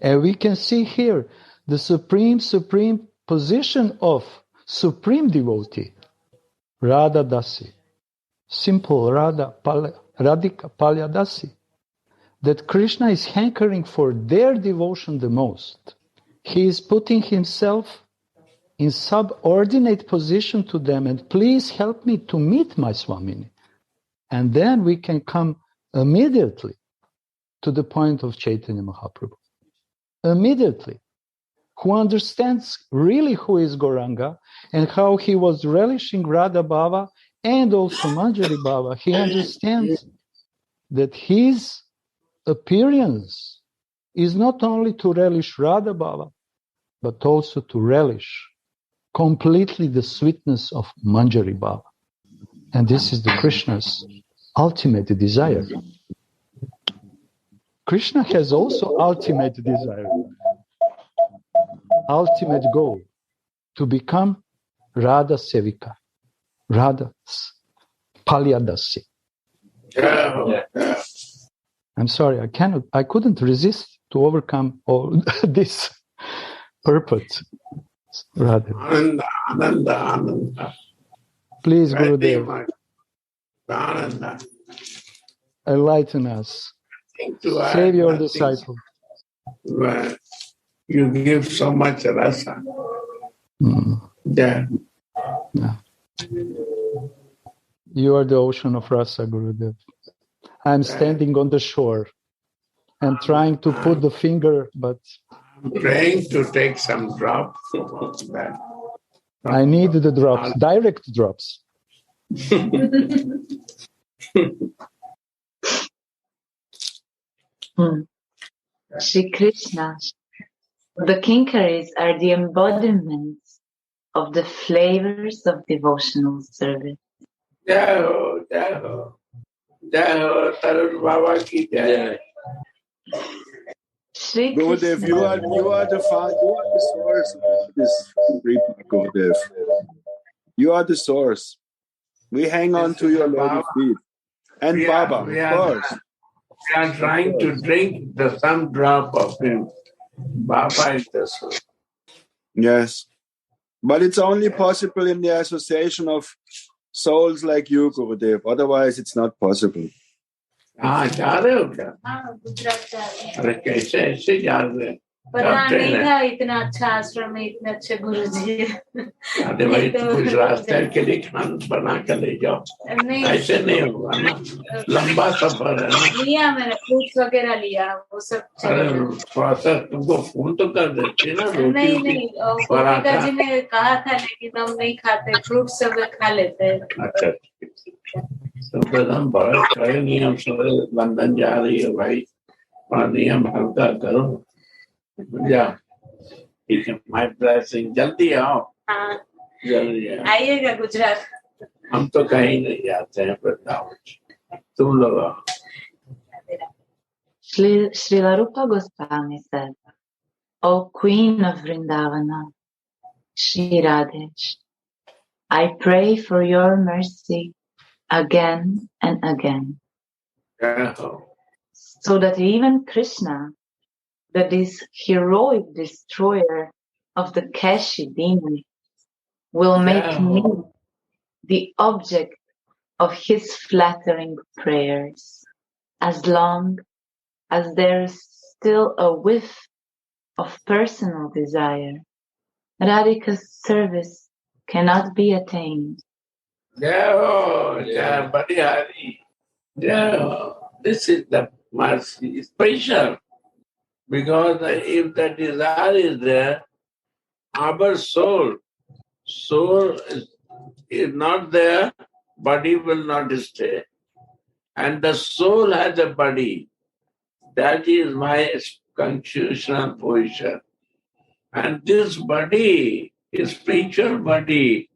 And we can see here the supreme position of supreme devotee, Radha Dasi, simple Radhika Palya Dasi, that Krishna is hankering for their devotion the most. He is putting himself in subordinate position to them, and please help me to meet my Swamini. And then we can come immediately to the point of Chaitanya Mahaprabhu. Immediately. Who understands really who is Gauranga and how he was relishing Radha Bhava and also Manjari Bhava. He understands that his appearance is not only to relish Radha Bhava, but also to relish completely the sweetness of Manjari Bhava. And this is the Krishna's ultimate desire. Krishna has also ultimate desire, ultimate goal, to become Radha Sevika, Radha's Palyadasi. I'm sorry, I couldn't resist to overcome all this purpose. Radha. Ananda. Please, Gurudev, Ananda. enlighten us. Save your disciple. where you give so much rasa there. Yeah. You are the ocean of rasa, Gurudev. I'm standing on the shore and trying to put the finger, but I'm praying to take some drops. I need the drops, direct drops. Shri Krishna, the kinkaris are the embodiments of the flavors of devotional service. Jayo, Jayo, Jayo, Tarun Baba ki Jai. Shri Gurudev, Krishna, you are the source of all this, Gurudev. You are the source. We hang on to your lotus feet. And Baba, of course. We are trying to drink some drop of him. Baba is the source. Yes. But it's only possible in the association of souls like you, Gurudev. Otherwise, it's not possible. जा रहे हो क्या? अरे कैसे ऐसे जा रहे? पता नहीं था इतना अच्छा आश्रम में इतने अच्छे गुरुजी। अरे भाई कुछ रास्ते के लिए खाना बना कर ले जाओ। ऐसे नहीं होगा ना, लंबा सफर है ना। लिया मैंने फ्रूट्स वगैरह लिया, वो सब अरे थोड़ा सा तुमको फोन तो कर देते ना। नहीं गोपिका जी ने कहा था लेकिन हम नहीं खाते, फ्रूट्स सब खा लेते हैं। अच्छा, तो हम बहुत कड़े नियम से लंदन जा रही है भाई, नियम हल्का करो। या ठीक है, माय ब्लेसिंग। जल्दी आओ। हाँ, जल्दी आइएगा गुजरात। हम तो कहीं नहीं जाते हैं, बताओ तुम लोग आओ। Srila Rupa Goswami said, O Queen of Vrindavana, Shri Radhesh, I pray for your mercy again and again, so that even Krishna, that is heroic destroyer of the Kashi demon, will make me the object of his flattering prayers, as long as there is still a whiff of personal desire. Radhika's service cannot be attained. This is the mercy, special. Because if the desire is there, our soul is not there, body will not stay. And the soul has a body. That is my constitutional position. And this body is spiritual body,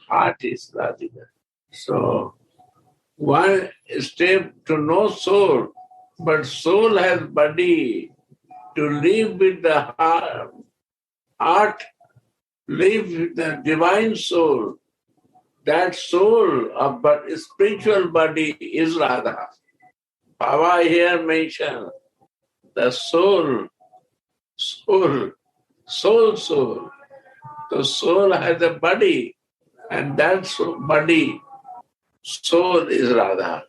heart is Radhika. So one step to know soul, but soul has body. To live with the heart, live with the divine soul. That soul of spiritual body is Radha. Baba here mentioned the soul. The soul has a body, and that body, soul is Radha.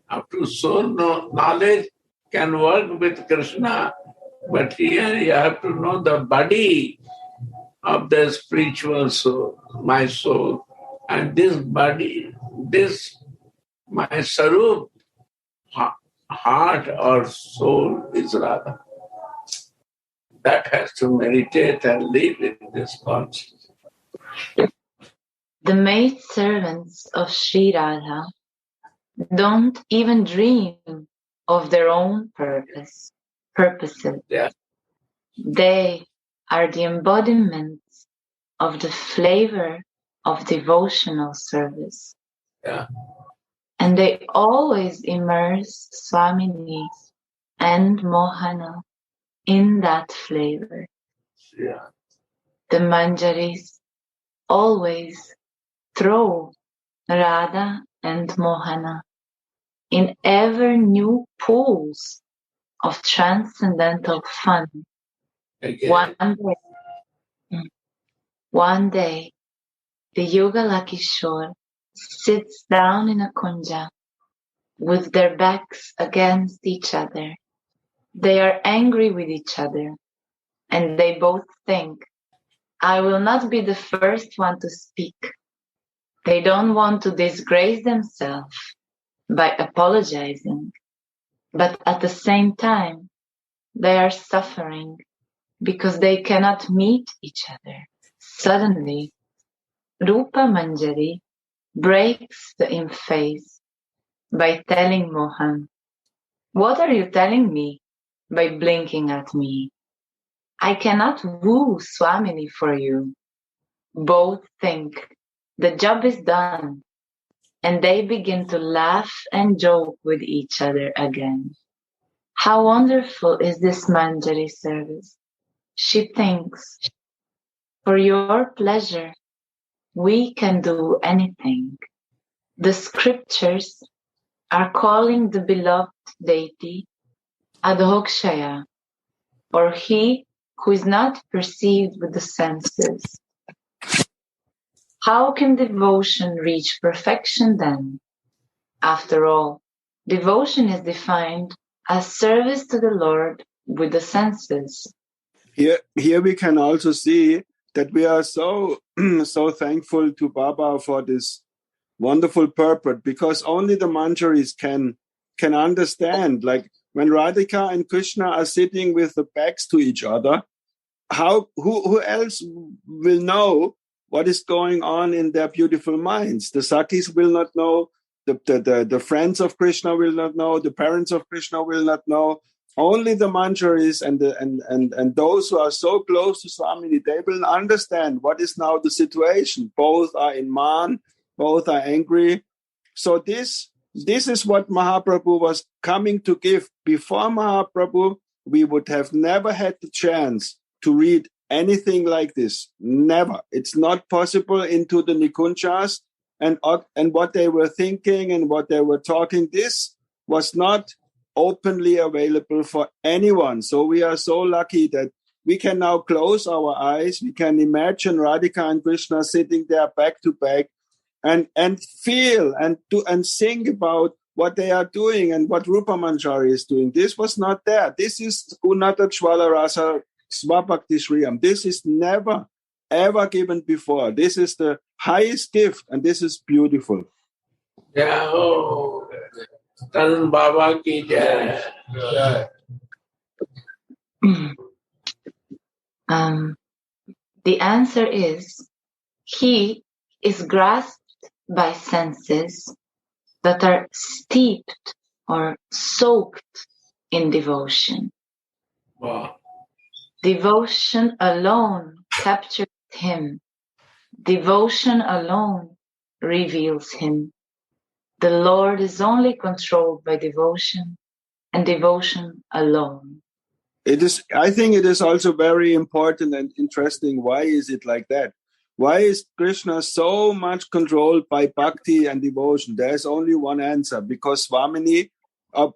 Up to soul knowledge can work with Krishna, but here you have to know the body of the spiritual soul, my soul. And this body, my sarup, heart or soul is Radha. That has to meditate and live in this consciousness. The maid servants of Sri Radha don't even dream of their own purposes. Yeah. They are the embodiments of the flavor of devotional service. Yeah. And they always immerse Swamini and Mohana in that flavor. Yeah. The Manjaris always throw Radha and Mohana in ever new pools of transcendental fun. One day, the Yugala Kishore sits down in a kunja with their backs against each other, They are angry with each other, and they both think, I will not be the first one to speak. They don't want to disgrace themselves by apologizing, but at the same time, they are suffering because they cannot meet each other. Suddenly, Rupa Manjari breaks the impasse by telling Mohan, what are you telling me by blinking at me? I cannot woo Swamini for you. Both think the job is done, and they begin to laugh and joke with each other again. How wonderful is this Manjari service? She thinks, for your pleasure, we can do anything. The scriptures are calling the beloved deity Adhokshaya, or he who is not perceived with the senses. How can devotion reach perfection then? After all, devotion is defined as service to the Lord with the senses. Here we can also see that we are so thankful to Baba for this wonderful purport, because only the Manjaris can understand. Like when Radhika and Krishna are sitting with the backs to each other, who else will know what is going on in their beautiful minds? The Sakis will not know. The friends of Krishna will not know. The parents of Krishna will not know. Only the Manjaris and those who are so close to Swamini, they will understand what is now the situation. Both are in man, both are angry. So this is what Mahaprabhu was coming to give. Before Mahaprabhu, we would have never had the chance to read anything like this. Never. It's not possible into the Nikunjas and what they were thinking and what they were talking. This was not openly available for anyone. So we are so lucky that we can now close our eyes. We can imagine Radhika and Krishna sitting there back to back and feel and sing about what they are doing and what Rupa Manjari is doing. This was not there. This is Unata Chvala Rasa Svabhakti Shriyam. This is never, ever given before. This is the highest gift, and this is beautiful. Yeah, oh, Tan Baba ki jai. The answer is, he is grasped by senses that are steeped or soaked in devotion. Wow. Devotion alone captures him. Devotion alone reveals him. The Lord is only controlled by devotion, and devotion alone. I think it is also very important and interesting. Why is it like that? Why is Krishna so much controlled by bhakti and devotion? There's only one answer, because Swamini,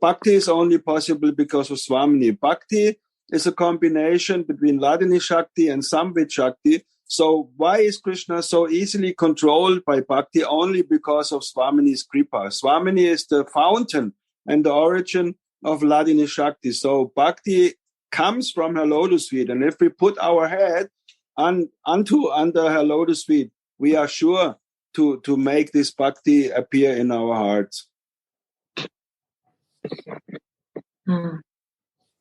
bhakti is only possible because of Swamini. Bhakti is a combination between Ladini Shakti and Samvit Shakti. So why is Krishna so easily controlled by bhakti? Only because of Swamini's kripa. Swamini is the fountain and the origin of Ladini Shakti. So bhakti comes from her lotus feet. And if we put our head under her lotus feet, we are sure to make this bhakti appear in our hearts.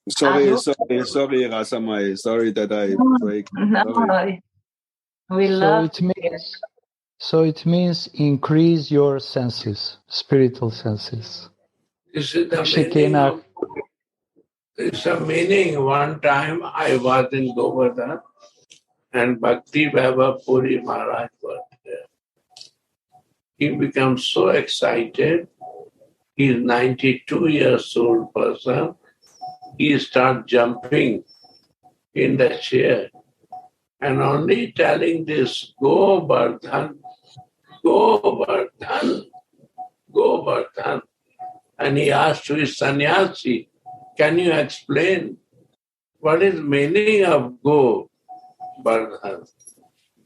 Sorry, Rasamai. Sorry that I break. No, we love So it means increase your senses, spiritual senses. This is the meaning of, it's a meaning. One time I was in Govardhan and Bhakti Baba Puri Maharaj was there. He becomes so excited. He is 92 years old person. He starts jumping in the chair and only telling this, go Bardhan, go Bardhan, go Bardhan. And he asked to his sannyasi, can you explain what is meaning of go Bardhan?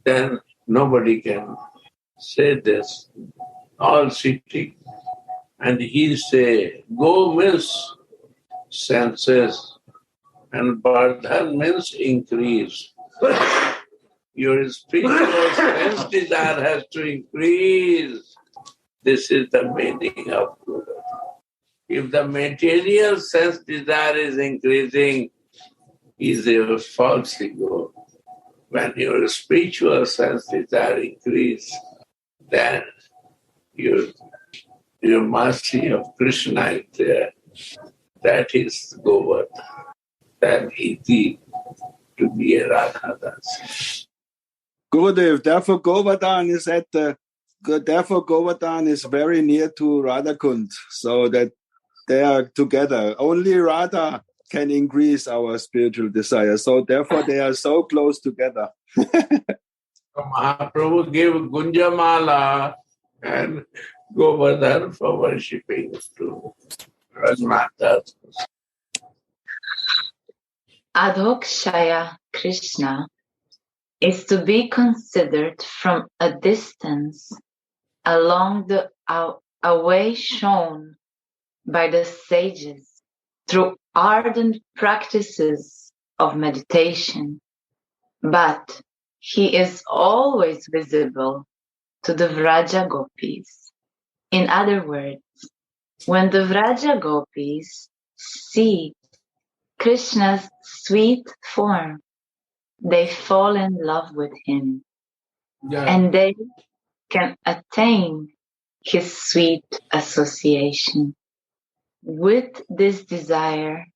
Then nobody can say this. All sitting. And he say, go means senses, And Vardhan means increase. Your spiritual sense desire has to increase. This is the meaning of Guru. If the material sense desire is increasing, is your false ego. When your spiritual sense desire increase, then your mercy of Krishna is there. That is Govardhan. Then easy to be a Radhadas. Gurudev, therefore Govardhan is therefore Govardhan is very near to Radhakund, so that they are together. Only Radha can increase our spiritual desire. So therefore they are so close together. Mahaprabhu gave Gunjamala and Govardhan for worshipping to Raghunatha. Adhokshaya Krishna is to be considered from a distance along the way shown by the sages through ardent practices of meditation, but he is always visible to the Vraja Gopis. In other words, when the Vraja Gopis see Krishna's sweet form, they fall in love with him, and they can attain his sweet association. With this desire,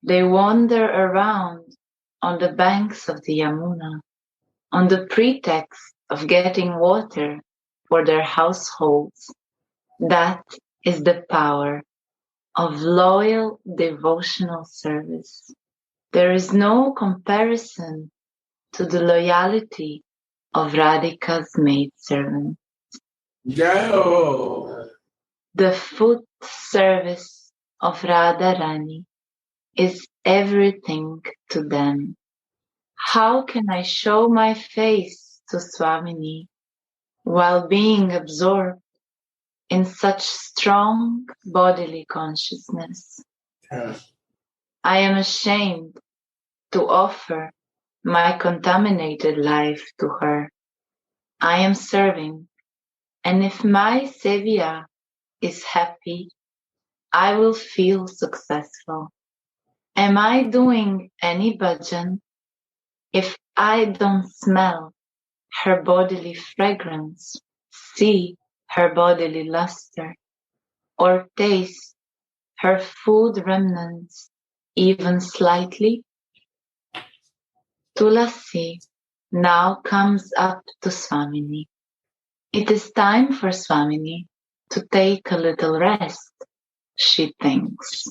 they wander around on the banks of the Yamuna on the pretext of getting water for their households. That is the power of loyal devotional service. There is no comparison to the loyalty of Radhika's maidservant. No. The foot service of Radharani is everything to them. How can I show my face to Swamini while being absorbed in such strong bodily consciousness? I am ashamed to offer my contaminated life to her. I am serving, and if my Sevya is happy, I will feel successful. Am I doing any bhajan if I don't smell her bodily fragrance, see her bodily luster, or taste her food remnants even slightly? Tulasi now comes up to Swamini. It is time for Swamini to take a little rest, she thinks.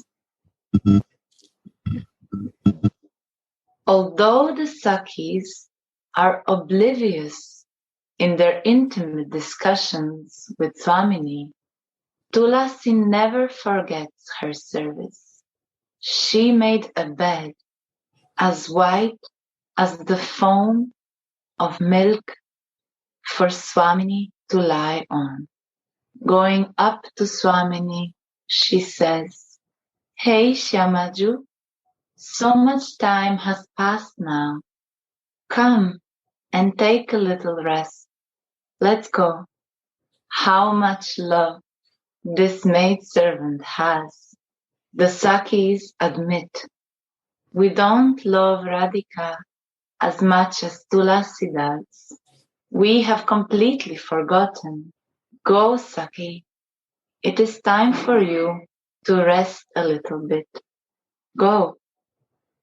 Although the Sakis are oblivious in their intimate discussions with Swamini, Tulasi never forgets her service. She made a bed as white as the foam of milk for Swamini to lie on. Going up to Swamini, she says, "Hey Shyamaju, so much time has passed now. Come and take a little rest. Let's go." How much love this maidservant has. The Sakis admit, we don't love Radhika as much as Tulasi does. We have completely forgotten. Go, Saki. It is time for you to rest a little bit. Go.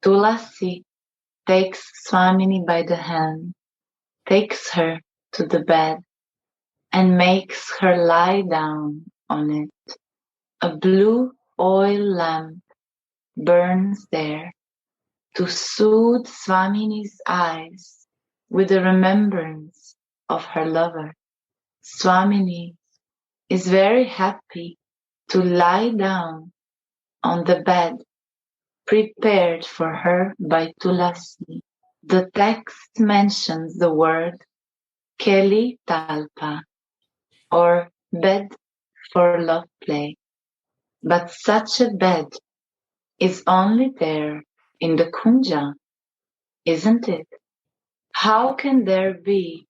Tulasi takes Swamini by the hand, takes her to the bed, and makes her lie down on it. A blue oil lamp burns there to soothe Swamini's eyes with the remembrance of her lover. Swamini is very happy to lie down on the bed prepared for her by Tulasi. The text mentions the word Keli Talpa, or bed for love play, but such a bed is only there in the Kunja, isn't it? How can there be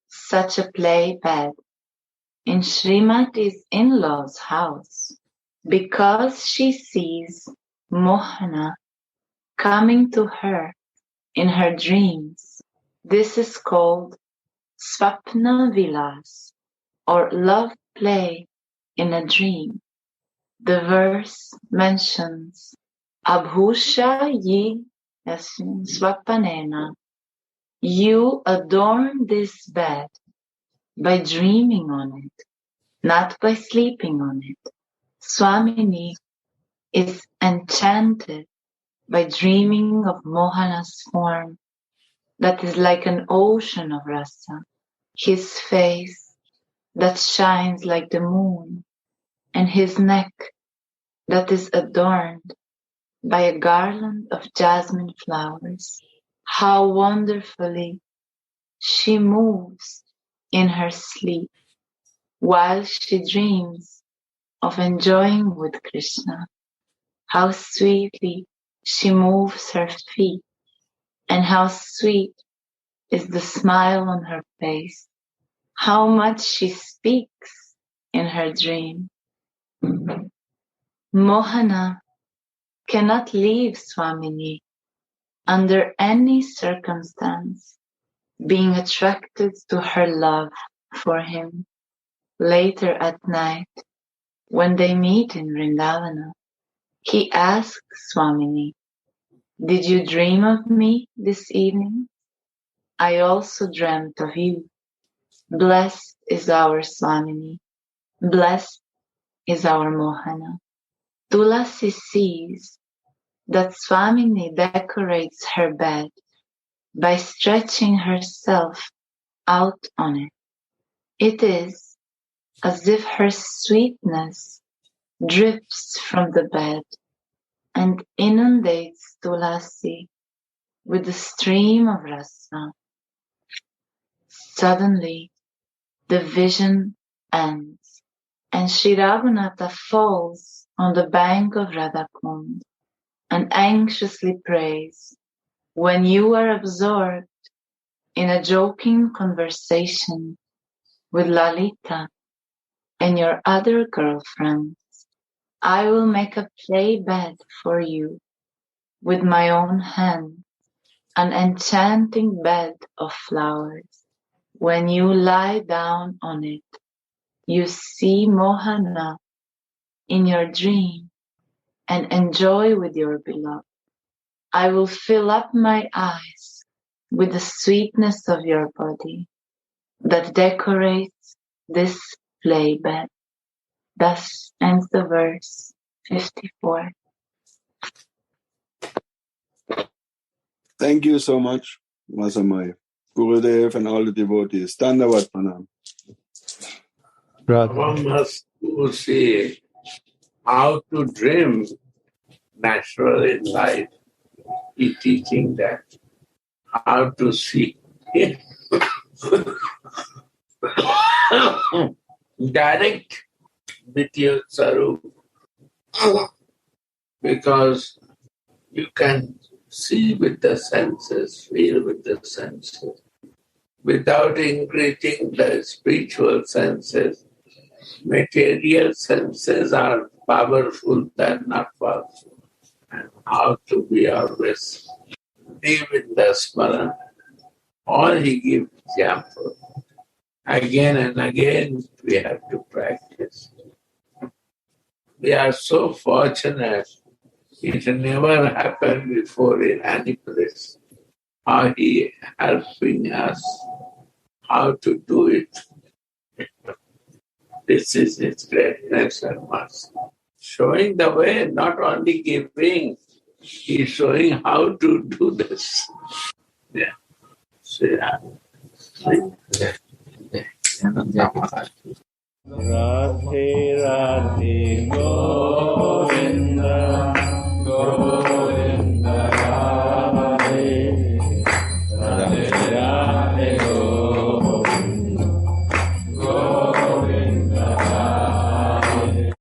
such a play bed in Srimati's in-laws' house? Because she sees Mohana coming to her in her dreams. This is called Swapna Vilas, or love play in a dream. The verse mentions Abhusha yi swapanena. You adorn this bed by dreaming on it, not by sleeping on it. Swamini is enchanted by dreaming of Mohana's form that is like an ocean of rasa, his face that shines like the moon, and his neck that is adorned by a garland of jasmine flowers. How wonderfully she moves in her sleep while she dreams of enjoying with Krishna. How sweetly she moves her feet, and how sweet is the smile on her face. How much she speaks in her dream. Mohana cannot leave Swamini under any circumstance, being attracted to her love for him. Later at night, when they meet in Vrindavana, he asks Swamini, "Did you dream of me this evening? I also dreamt of you. Blessed is our Swamini. Blessed is our Mohana." Tulasi sees that Swamini decorates her bed by stretching herself out on it. It is as if her sweetness drips from the bed and inundates Tulasi with a stream of rasa. Suddenly, the vision ends, and Sri Raghunatha falls on the bank of Radhakund and anxiously prays, "When you are absorbed in a joking conversation with Lalita and your other girlfriends, I will make a play bed for you with my own hand, an enchanting bed of flowers. When you lie down on it, you see Mohana in your dream and enjoy with your beloved. I will fill up my eyes with the sweetness of your body that decorates this play bed." Thus ends the verse 54. Thank you so much, Vasamai, Gurudev, and all the devotees. Dandavat Pranam. One must see how to dream natural in life. He teaching that. How to see direct with your sarup. Because you can see with the senses, feel with the senses, without increasing the spiritual senses. Material senses are powerful than not powerful. And how to be always live in the Smarana. Or he gives example. Again and again we have to practice. We are so fortunate. It never happened before in any place. How he helping us, how to do it. This is his greatness and mercy. Showing the way, not only giving, he's showing how to do this. Yeah. See that? Radhe Radhe